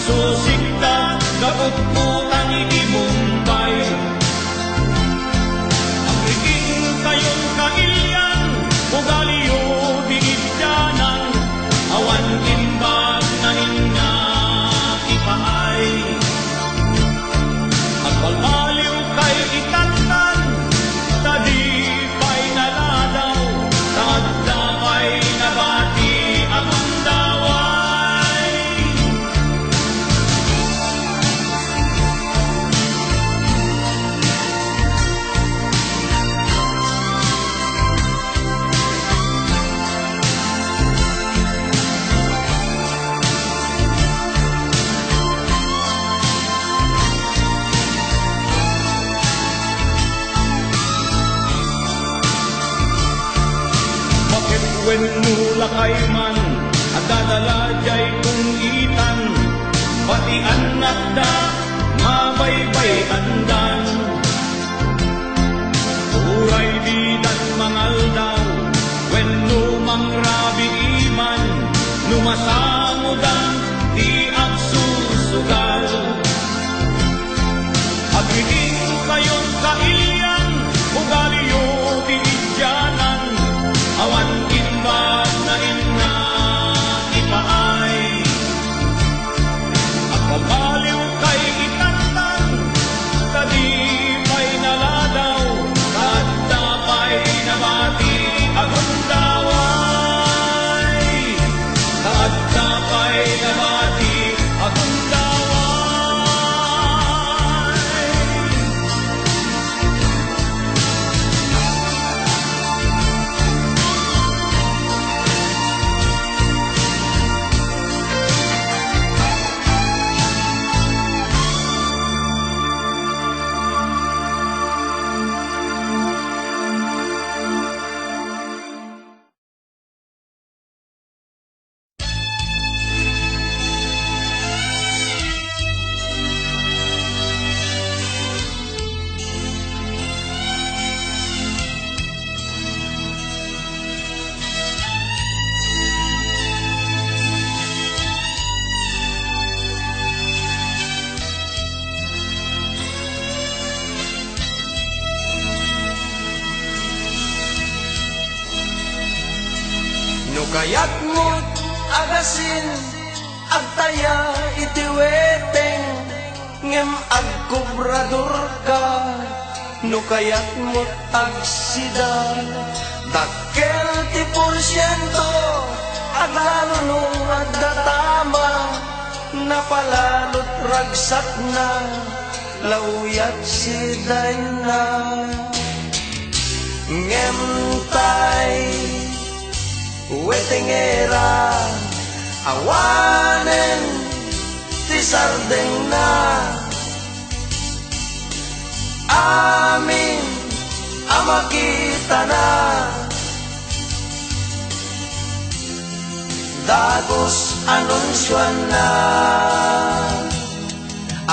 susikta kaputputan iti Mumbai agriking kayon kailyan ugaliyo di idyanan awan timbag na inna ipaay agpalpaliw kay itatnan tadipay naladaw tagdapay nabati agundaway bakit wen mula kay man at dadala jay kung itan pati anak da mabaybay andan uray bidan mangal daw wen numang rabi iman numasangudan di agsusugal agiging kayon kailyan ugaliyo di idyanan awan timbag na inna ipaay agpapaliw kay itatnan kadipay naladaw kadapay no kayat mo't agasin agtaya iti weteng ngem agkubrador ka no kayat mo't agsida dakkel ti porsyento aglalo no agdatama napalalot ragsak na lauyat siday na ngem tay wetengera awanen ti sardeng na amin amakita na dagos anunsyon na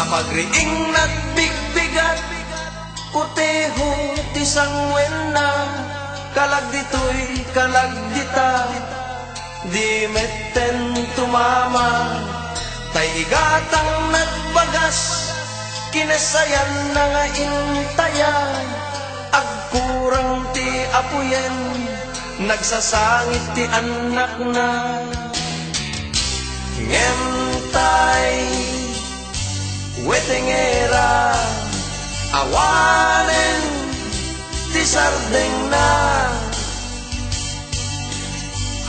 apagriing nagbigbigat kuteho ti sangwen na kalag dito'y kalag dita di metten tumama tay igatang nagbagas kinasayan na nga intayan agkurang ti apuyen nagsasangit ti anak na ngemtay wetengera awanen ti sardeng na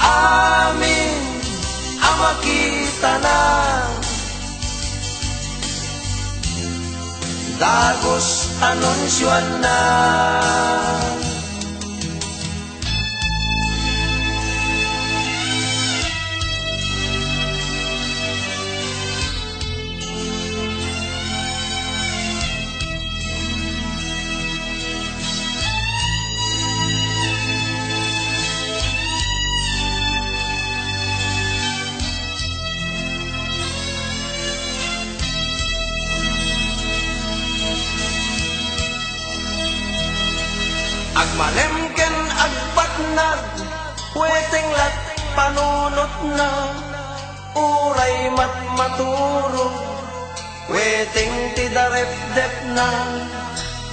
amin amakita na dagos anunsyon na agmalemken agbatnag weteng lat panunot na uray mat maturo weteng ti darepdep na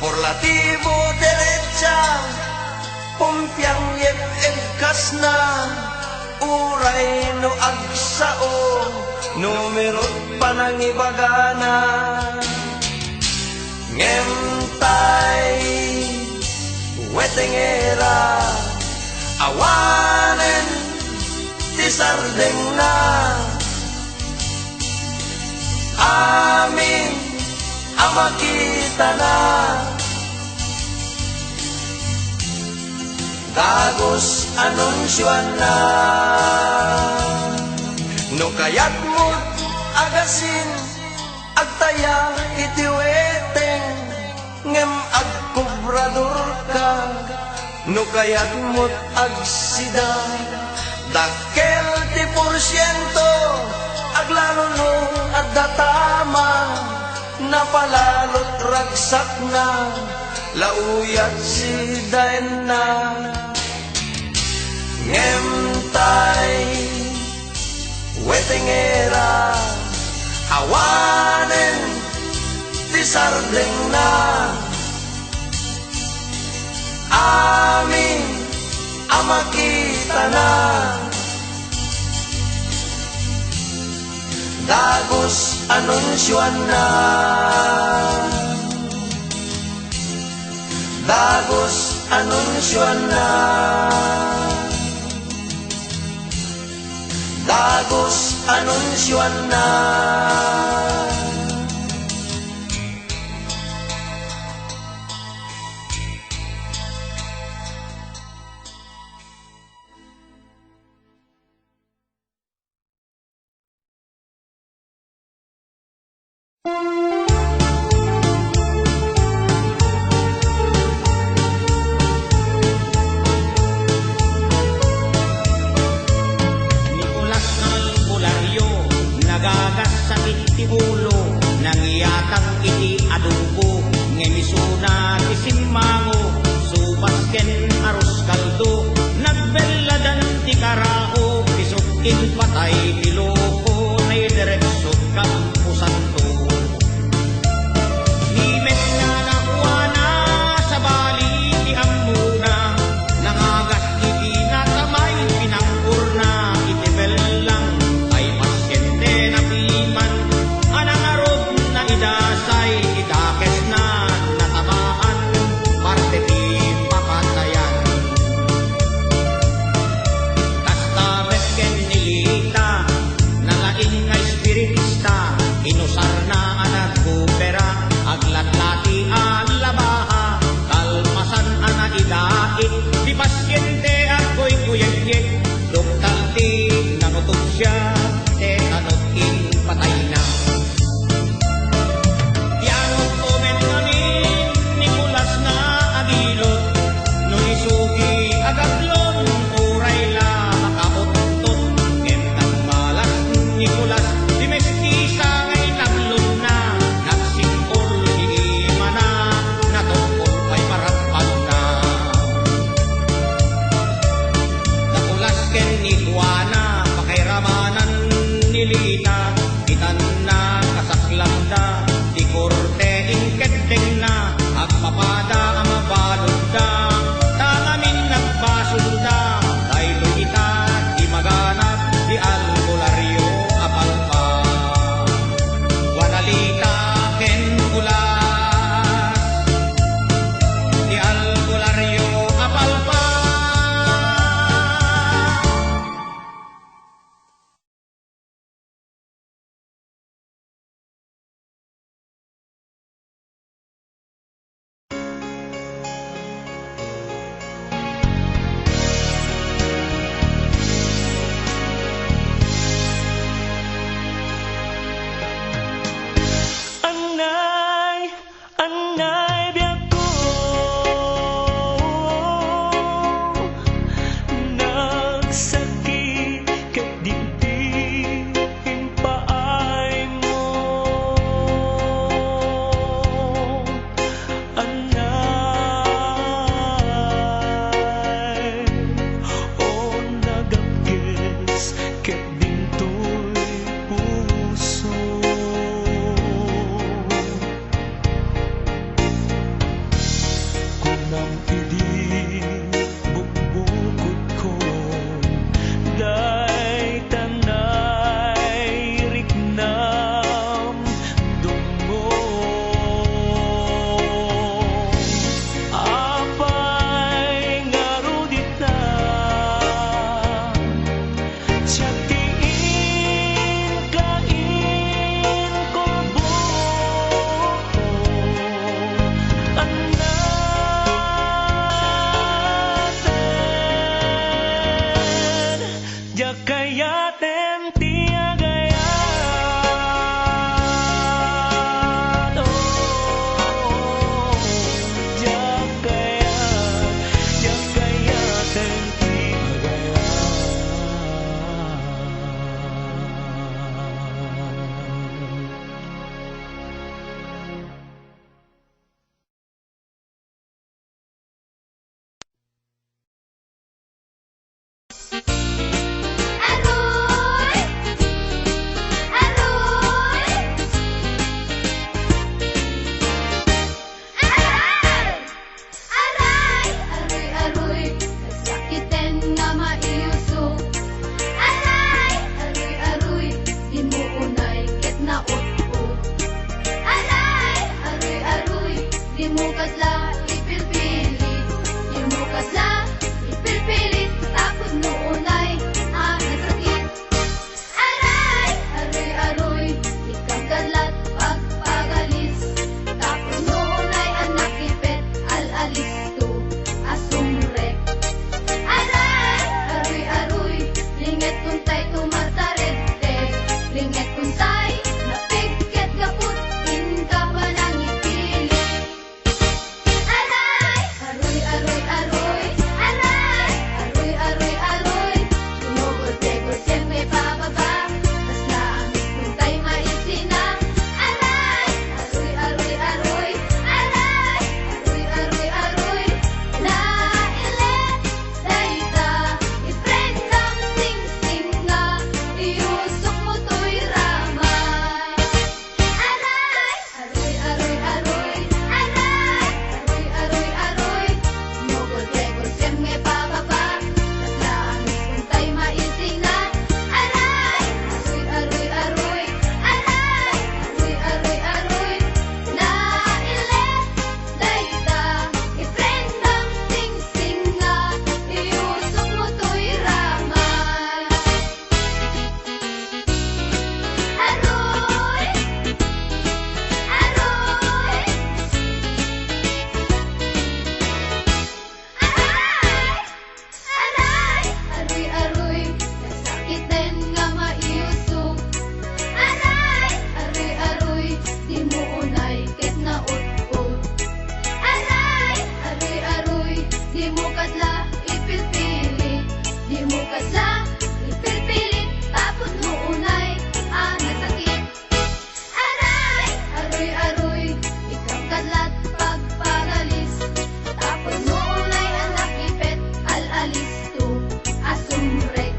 porlatibo derecha pumpyang yep egkas na uray no agsao numerot panangibagana ngemtay wetengera awanen ti sardeng na amin amakita na dagos anunsyon na no kayat mo't agasin agtaya iti weteng ngem agkubrador ka no kayat mo't agsida dakkel ti porsyento aglalo no agdatama napalalot ragsak na lauyat sidaen na ngemtay wetengera awanen ti sardeng na amin amakita na dagos anunsyon na dagos anunsyon na dagos anunsyon na pasyente ako'y kuyag-yek, doktal di nangutok siya, tetanot in patay na. Tiyanot omen namin, Nicolas na agilot, no isugi agaglon, uray la makauntot, kendang malas Nicolas, di mestisa ngay naglon na, nagsingol di mana, natungkol ay marapal na. Nakulas ken ni Juana, pakairamanan ni Lita, itan na kasaklamda, di korte ingketeng na, agpapada amabalod da, tangamin nagbasulda, dahil kita di maganap, di albularyo apalpa. Wanalita ken ulas, di albularyo apalpa. Anay, anay biyak ko, nagsakit kay dibdibin paay mo. Anay, o nagapkes kay dinto'y puso. Kunang idi bukbukod ko, kadla ipilpilit, di mo kadla ipilpilit, tapos mo unay ang nasakit. Aray, aroy, aroy, ikaw kadla't pagpagalis, tapos mo unay ang nakipet, alalis to asumrek.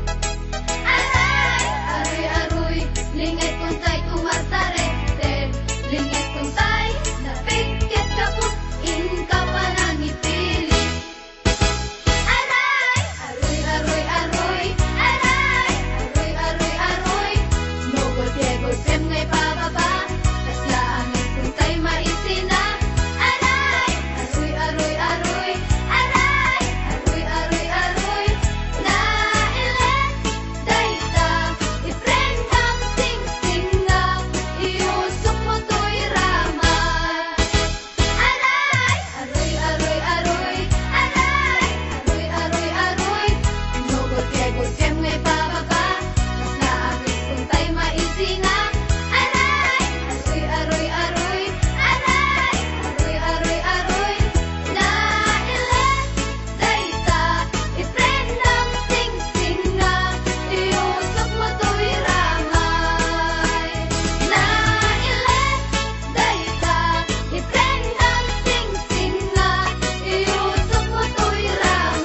Aray, aroy, aroy, lingit kung tay tumartarete, lingit kung tay napigkit kaput, in ka pa nang ipilit. Aray, aroy, aroy, aroy, aray, aroy, aroy, aroy, nogol Diego sem ngay pababa, tas langit kung tay maisina. Aray, aroy, aroy, aroy, aray, aroy, aroy, aroy, nailet, dayta, ifrendam, sing-sing na, iusok mo to'y ramay. Aray, aroy, aroy, aroy, aray, aroy, aroy, aroy, nogol Diego sem ngay pababa, tas langit kung tay maisina. Aray, aroy, aroy, aroy, aray, aroy, aroy, aroy, nailet, dayta, ifrendam, sing-sing na, iusok mo to'y ramay. Nailet, dayta, ifrendam, sing-sing na, iusok mo to'y ramay.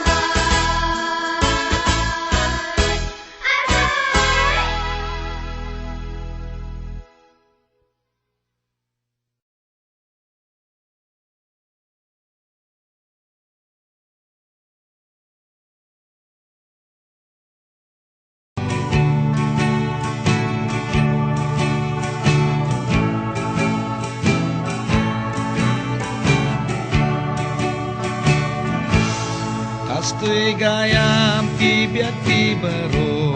Aray! Kastoy gayam ti biag ti baro,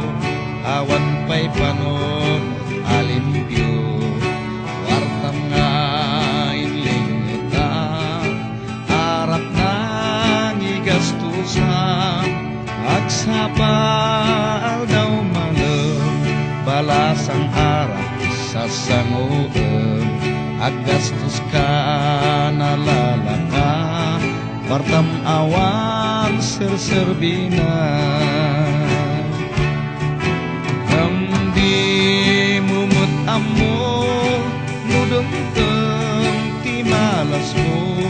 awan pa'y panon alimpyo, wartam nga inlingita, arap nang igastusan, agsapal daw malem, balasang harap sa sanguem, aggastos ka nalalaka, wartam awan serserbina. Di mumut amo mudeng teng ti malas mo,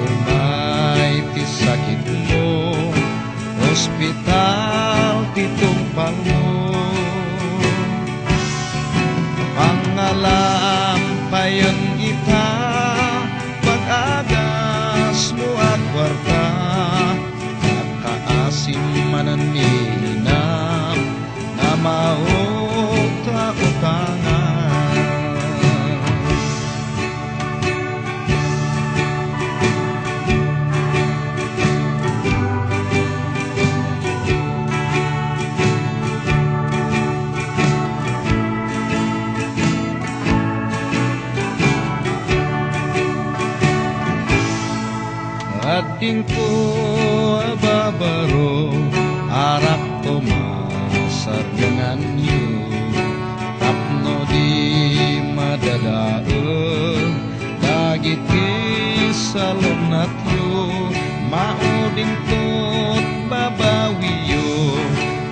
umay ti sakit mo, hospital ti tumpal mo. Pangalampayan ita, pag-agas mo at kwarta, nakaasim mananinam, na mauta-utangan. Ading ko babaro, arak ko masargangan yu, tapno di madadaen, dagit ki salunat yu, mauding tot babawi yu,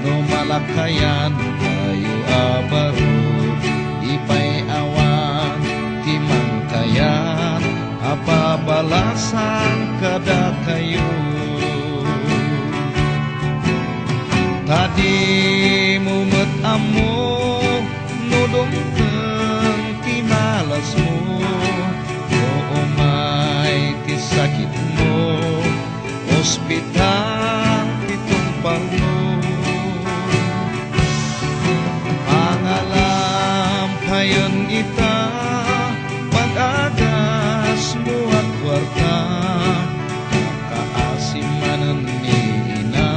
no malakayan kayo abaro, ipay awan timangkayan, apabalasan kada kayo. Tadi mumet amo nudong teng ti malas mo, o umay ti sakit mo, ospital ti tumpal mo. Pangalampayan ita, pag-agas mo at kwarta, kakaasimanan ni ina,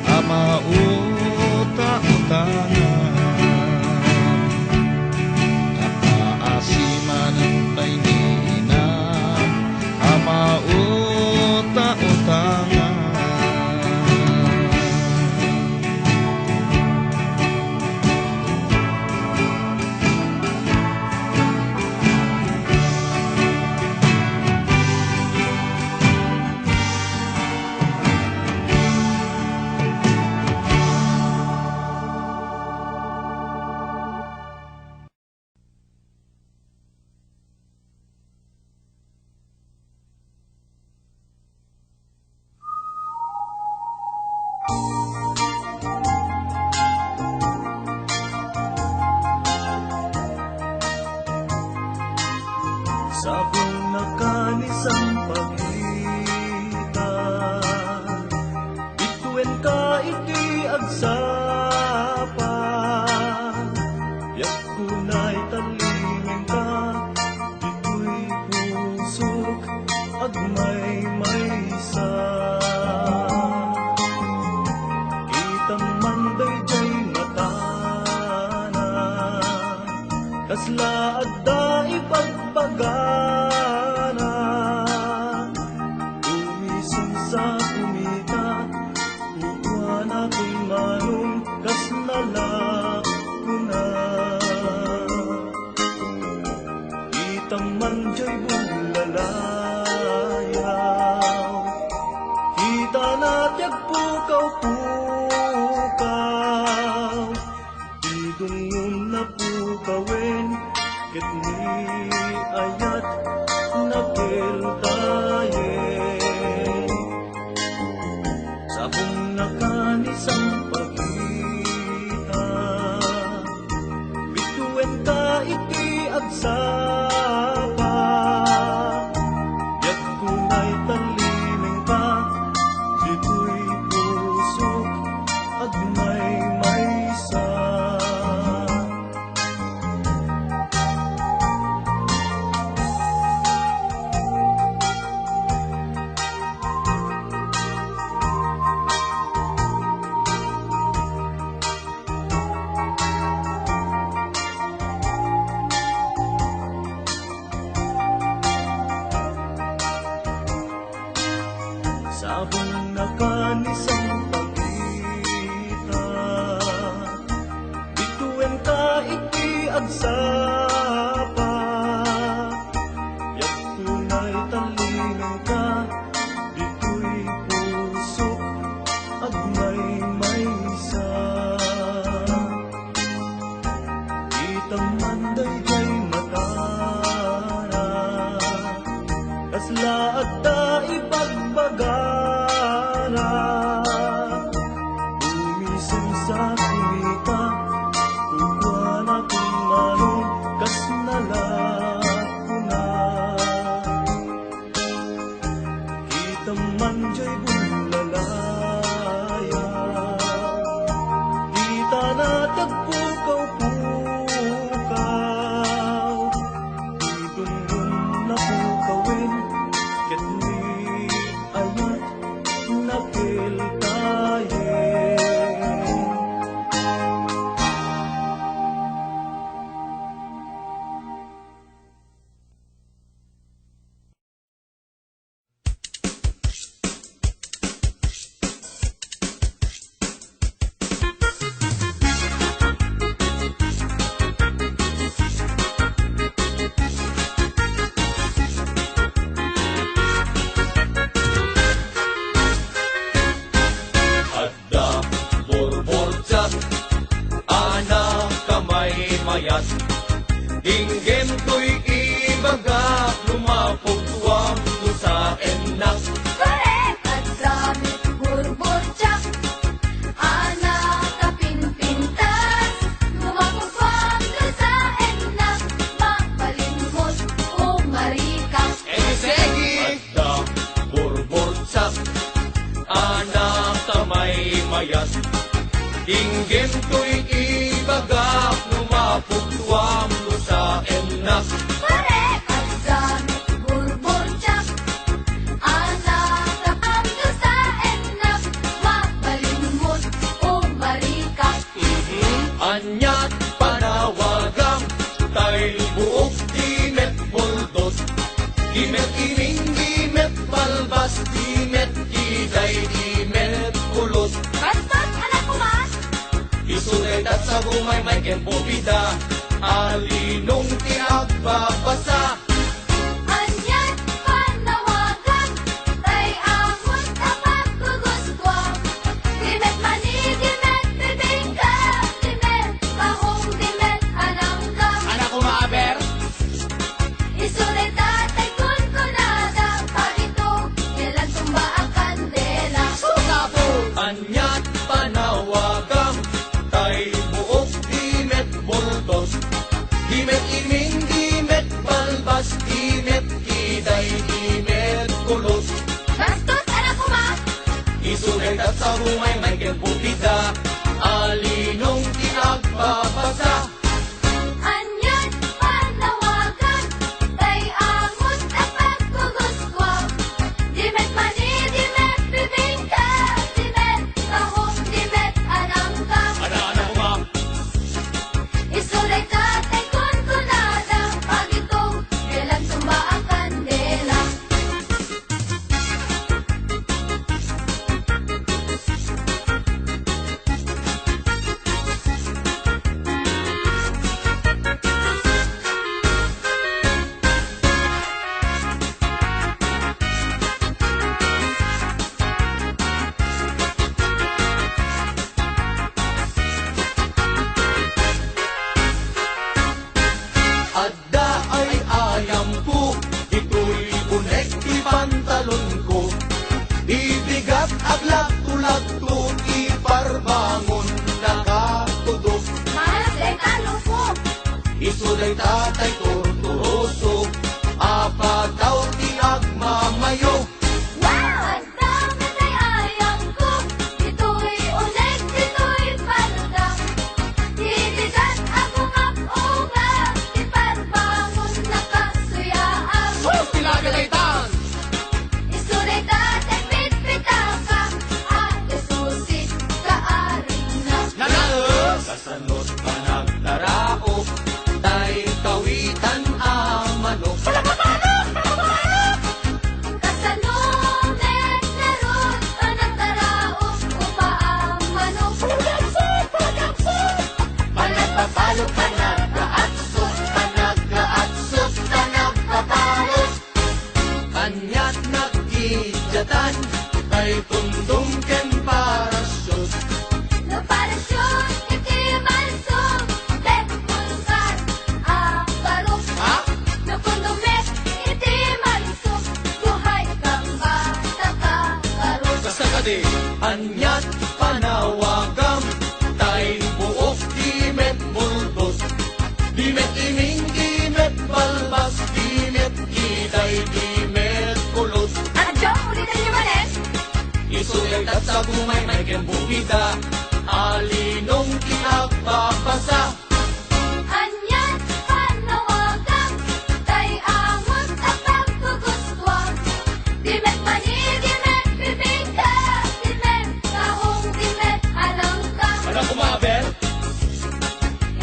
ama uta-utangan. Kakaasimanan tay ni ina, ama uta-utangan. natyag pukaw-pukaw, idungon na pukawin, ket ni ayat na keltayen. Sabong nakanisang pagita, bituin ka iti agsapa, yag tunay talimeng ka, dito'y pusok agmay maysa. Sabong nakanisang pagita, bituin ka iti agsapa, yak tunay talingan ka, dito'y pusok agmay maysa. Itang manday kay matara, kasla at ta ipagbagara, bumisin sa kumita, kukwan akong manong kas nalakuna. Kita man diya'y bulalaya, kita natag pukaw-pukaw, idungon na pukawin, ket ni ayat na keltayen. Adda borborjat, anak kamay mayat, dinggem ko'y ibaga, lumapog tuwang ko sa enak. Correct! At damit burbotsak, anak kapinpintas, lumapagpag ka sa enak, mapalimot o marikas. Adda borborjat, anak kamay mayat, dinggem ko'y ibaga, lumapog tuwang ko sa enak. Correct! At damit burbotsak, anak kapag ka sa enak, mapalimot o marikas. Anyat panawagang, tay buok dimet boldos, dimet ining, dimet balbas, dimet iday, dimet kulos. Bastos, anak ko mas! Isulit at sa gumay may kempobida, alinong tinagbabasa. Anyat panawagan, tay amon kapag guguskwang. Dimet mani, dimet bibingka, dimet mahong, dimet ananggam. Anak ko maaber, Isulit tatay kun kunada, pagito, kailan tumba ang kandela. anyat panawagang, tay buok dimet boldos, dimet ining, dimet balbas, dimet iday, dimet kulos. Bastos, anak ko mas! Isulit at sa rumay may kempobida, alinong tinagbabasa. Anyat panawagan, tay amon kapag guguskwang. Dimet mani, dimet bibingka, dimet mahong, dimet ananggam. Anak ko ma, Isulit tatay kun kunada, pagito, kailan tumba ang kandela. bulag to iparbangon nakatudok. Malas day talupok. Isuday tatay torturoso, apataw ti agmamayo. Wow! Ang dami day ayang ko. Ito'y ulit, ito'y palda. Titigan ako mag-unga. Iparbangon na kasuyaan. Sus, tilagalaitan! Isuday tatay pitpitaka. At isusit kaaring na. Nanaos! Kasanot pa nagtaraok, tay kawitan ang manok. Kasanumet na ron, panagtaraok upa ang manok. Panagpapalo, panagkaatsot, panagkaatsot, panagpapalo. Kanya't nagkidyatan, tay tundong ken parasyon. No parasyon, iti malsong, tekmulkar, ang barok. Ha? No kundumet, iti malsong, buhay kang bata ka barok. Basta ka di, anya't panawagam, tay buok dimet buldos. Dimet iming, dimet balbas, dimet kiday, dimet kulot. Adyo, ulitin niyo manin. Isulit at sa bumay may kembukida, alinong kinagpapasa. Anyan, panawagan, tay amot at pagkugustwang. Dimet mani, dimet bibingka, dimet kahong, dimet alangka. Ano kumabel?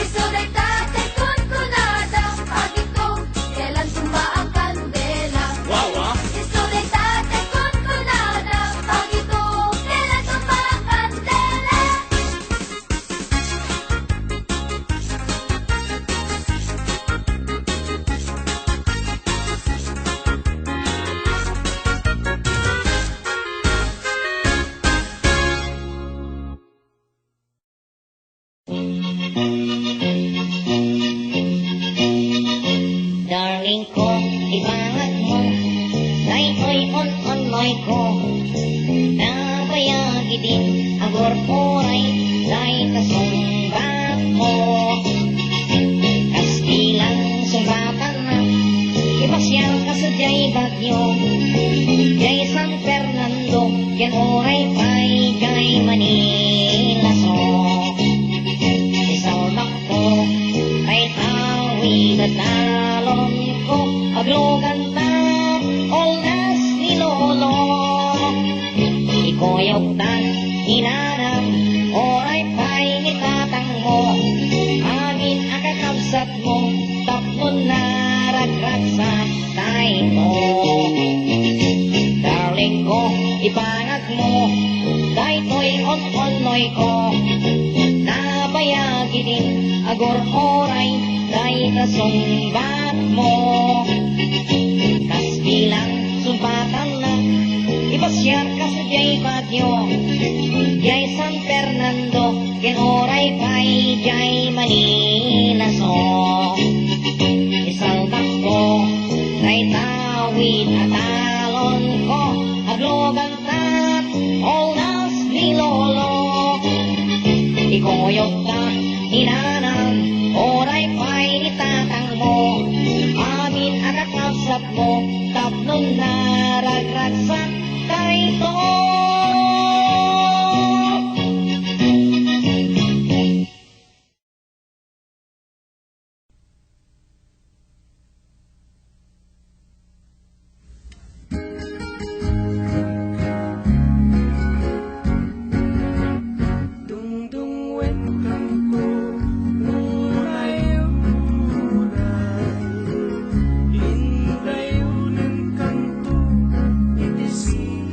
Isuday tatay kun kunada, pagitong, kailan tumba ang kandela. Wawa? Isuday tatay kun kunada, pagitong, kailan tumba ang kandela. Darling ko, ibangat mo, daytoy on moy ko. Nabayagi din ang gorporay, day kasumbat mo. Kastilang sumbatan na, ipasyal ka sa jay bagyo. Jay San Fernando, yan oray pa'y jay Manila so. Isalmak ko, ay tawid at talon ko, aglogan ta, olas ni Lolo. Ikoyog tan, inanam, oray pa'y itatang mo, agin akakabsat mo, tapon na ragrat sa tay mo. Darling ko, ipangat mo, daytoy on moy ko, nabayagi din, agor oray, day kasumbat mo. Kastilang sumbatan na, ipasyar ka sa jay bagyo. Jay San Fernando, ken oray pa'y jay Manila so. Isalbak ko, kay tawid at talon ko, aglogan tat, olas ni Lolo. Ikoyog ka, inanam, oray pa'y itatang mo, amin akakapsat mo, tapnon na ragrat sa kayto. Dungdung wet kanto, muray muray. Inday unin kanto, itisipan.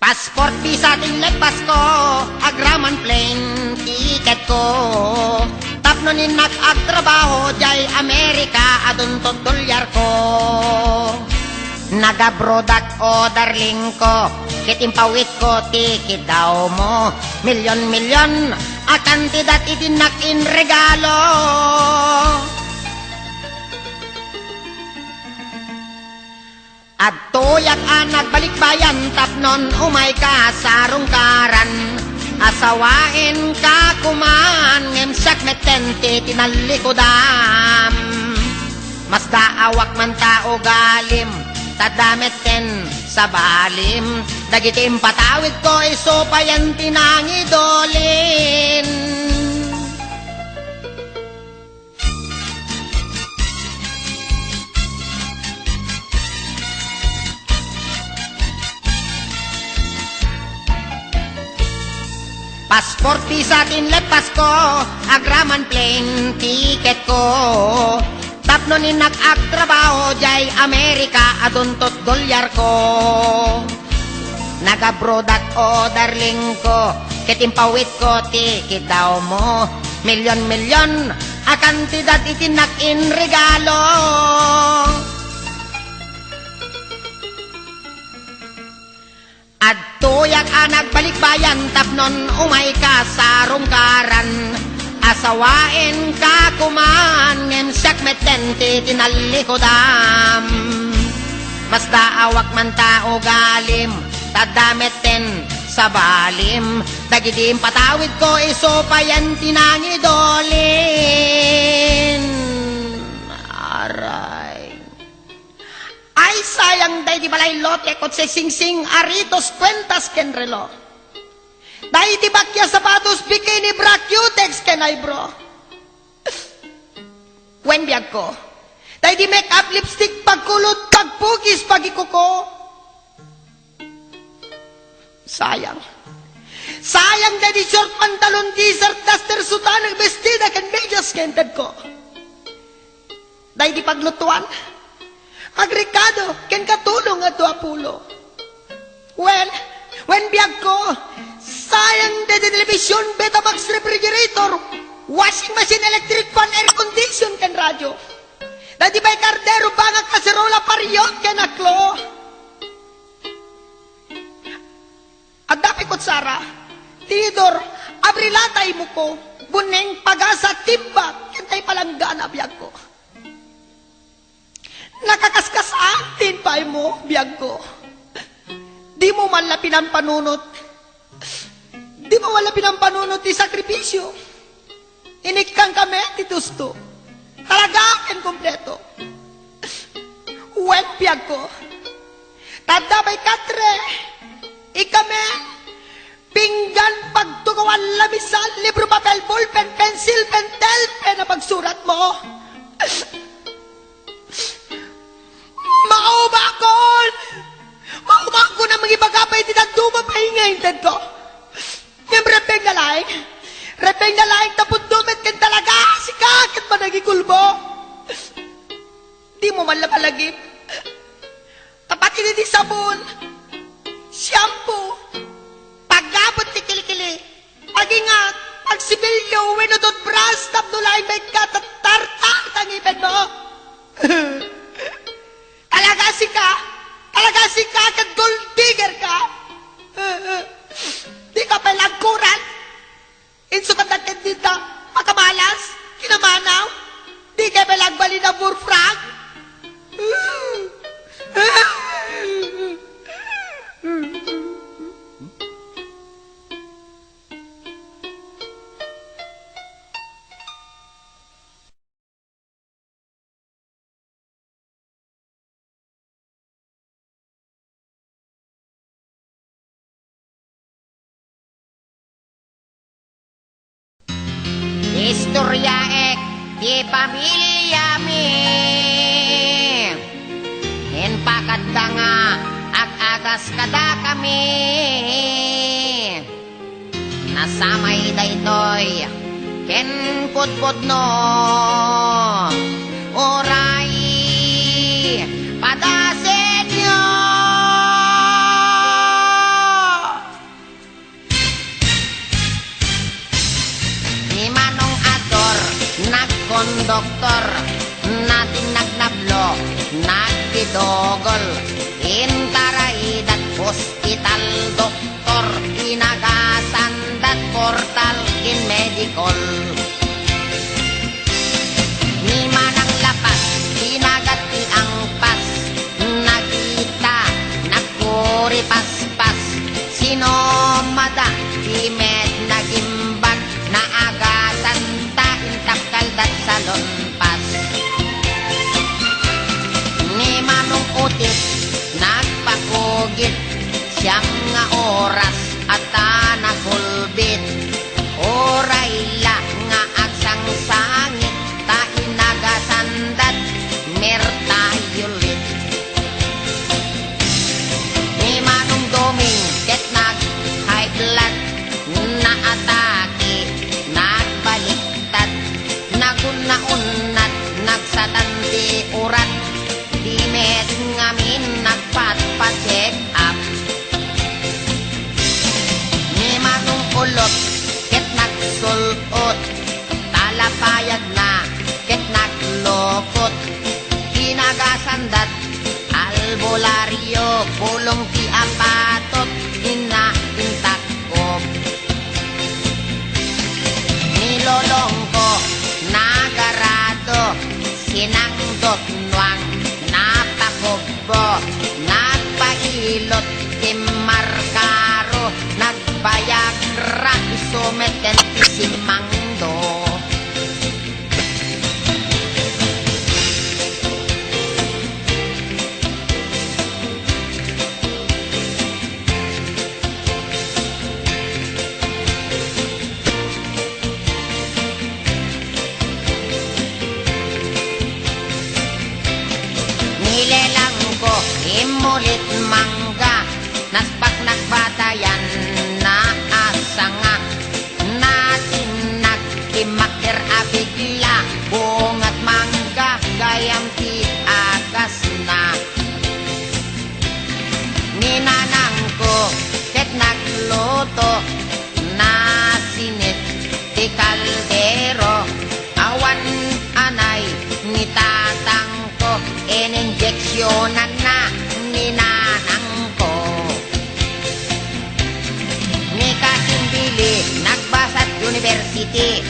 Passport visa tinlek Pasko, agraman plane ko. Tapno ni nag-agtrabaho jay Amerika aduntot dolyar ko. Nagabrodak o darling ko, kitimpawit ko tikid daw mo. Milyon-milyon a kantidat itinak in regalo. At tuyak anak balikbayan tapnon umay ka sa rungkaran. Asawain ka kuman ngem sak metente tinalikodam. Mas daawak man tao galim tadameten sa balim. Dagitim patawid ko iso payan tinangidolin. Passport visa tinlepas ko, agraman plane ticket ko. Tapno ni nag-agtrabaho jay Amerika aduntot dolyar ko. Nagabrodat o darling ko, kitimpawit ko tikid daw mo. Milyon-milyon a kantidad itinak in regalo. At tuyak anak balikbayan tapnon umay ka sa rungkaran. Asawain ka kuman ngem sak metente tinalikodam. Mas daawak man tao galim tadameten sa balim. Dagidim patawid ko iso payan tinangidolin. Aray. Ay sayang day di balay lote kot se sing-sing aritos kwentas ken relo. Day di bakya sapatos bikini bra cutex ken ay bro. Wen biag ko. Day di make up lipstick pagkulot pagpugis pagikuko. Sayang. Sayang day di short pantalon t-shirt duster sutana bestida ken medyas ken ted ko. Day di paglutuan. Agrikado, ken katulong at 20. When biyag ko, sayang de television, Betamax refrigerator, washing machine, electric fan, air condition, ken radyo. Dadi ba'y kardero, banga kaserola, pariyot, ken aklo. At dapat ko, Sara, Tidor, abrilatay mo ko, buneng pagasa, timbak, ken tay palanggana, biyag ko. Nakakaskas atin pa mo, biyag ko. Di mo man lapin ang panunot. Di mo man lapin ang panunot di sakripisyo. Inikang kami, titusto. Talagakin kompleto. Wen, biyag ko. Tadabay katre. Ikame. Pinggan pagtugawan lamisan. Libro, papel, ballpen, pencil, pentel, pen na pagsurat mo. Maubakon! Maubakon na magibagapay di nagduma pahingay inted ko. Yung repeng na laing tapos dumit ken talaga si kakit pa nagikulbo. Di mo man lapalagip. Tapat ini di sabon, shampoo, pagabot ti kilikili, pagingat, pagsibilyo, winudot bras, tapno laing may katatartar tangipin mo. Talaga si ka, kat gold digger ka. Di ka palagkuran. Insukat na kendita, makamalas, kinamanaw. Di ka palagbali na burfrag. Istorya ek di pamilya mi. En pakat ka nga ag-agas kada kami. Nasamay daytoy ken pudpud no. Oray padasen nyo. doktor natin nagnablo, nagpidogol. Intaraidat hospital doktor, inagasandat portal in medical. Ni manang lapas, inagat ti angpas, nagita, nagpuri paspas, sinomada, imed nagimbag, naagasan ta intakkaldat sa lonpas. Ni manong utit, nagpakugit, siyang nga oras at nakulbit. Oray la nga agsang sangit, ta inagasandat, mertayulit. Ni manong doming, ket nag high blood, naatake, nagbaliktad, nagunnaunat, nagsatandi urat, di met ngamin nagpat-pa-check up. Ni manong ulot, ket nagsulot, talapayag na, ket naglokot, inagasandat, albularyo, pulong ti apatot, inaintakop. Nilolong ko, nagarado, sinangdot nuang, napakobbo, nagpailot, timarkaro, nagbayagra, isumeten, isimangdo. Nilelang ko, imulit mangga, naspak nagbatayan, naasanga, natinag, imakir abigla, bungat mangga, gayam ti agas na. Ninanang ko, ket nagluto, nasinit, ti kaldero, awan anay, ni tatang ko, ininjeksyonan na, ninanang ko. Ni kasimbili, nagbasat university,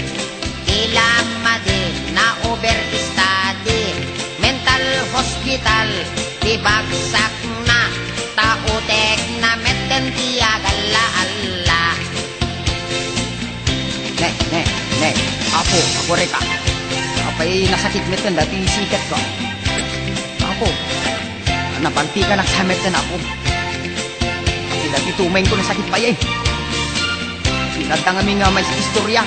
ilamade, na overstudy, mental hospital, ibagsak na, tautek na meten tiagala-ala. Ne, ako reka. Apay nasakit meten, dati sikat ko. Ako, napanti ka nagsamit na ako. Kasi dati tumayin ko na sakit pa yan. Pinagtang kami nga may istorya.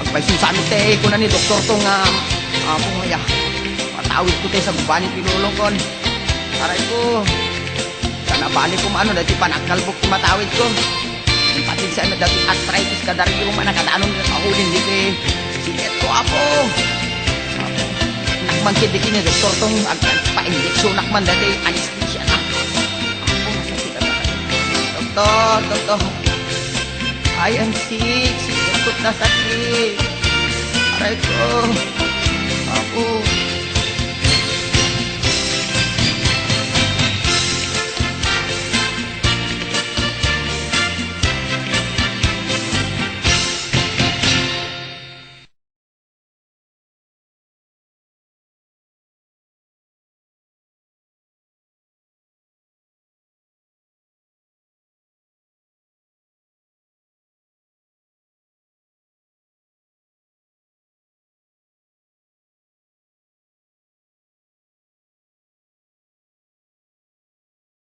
Agpay susamit tayo ko na ni doktor to nga ako nga matawid ko tayo sa gubanit pinulong ko. Aray ko, kanabalik ko maano, dati panakalbok ko matawid ko. Yung patid sa dati arthritis ka dari yung manakatanon sa hulin dito eh. Siket ko ako. Nakmangkid di kini doktor tong pa-injeksyon nakman dati anesthesia na. Ako masakit na doktor. I am sick. Sikot na sakit. Aray ko. Ako.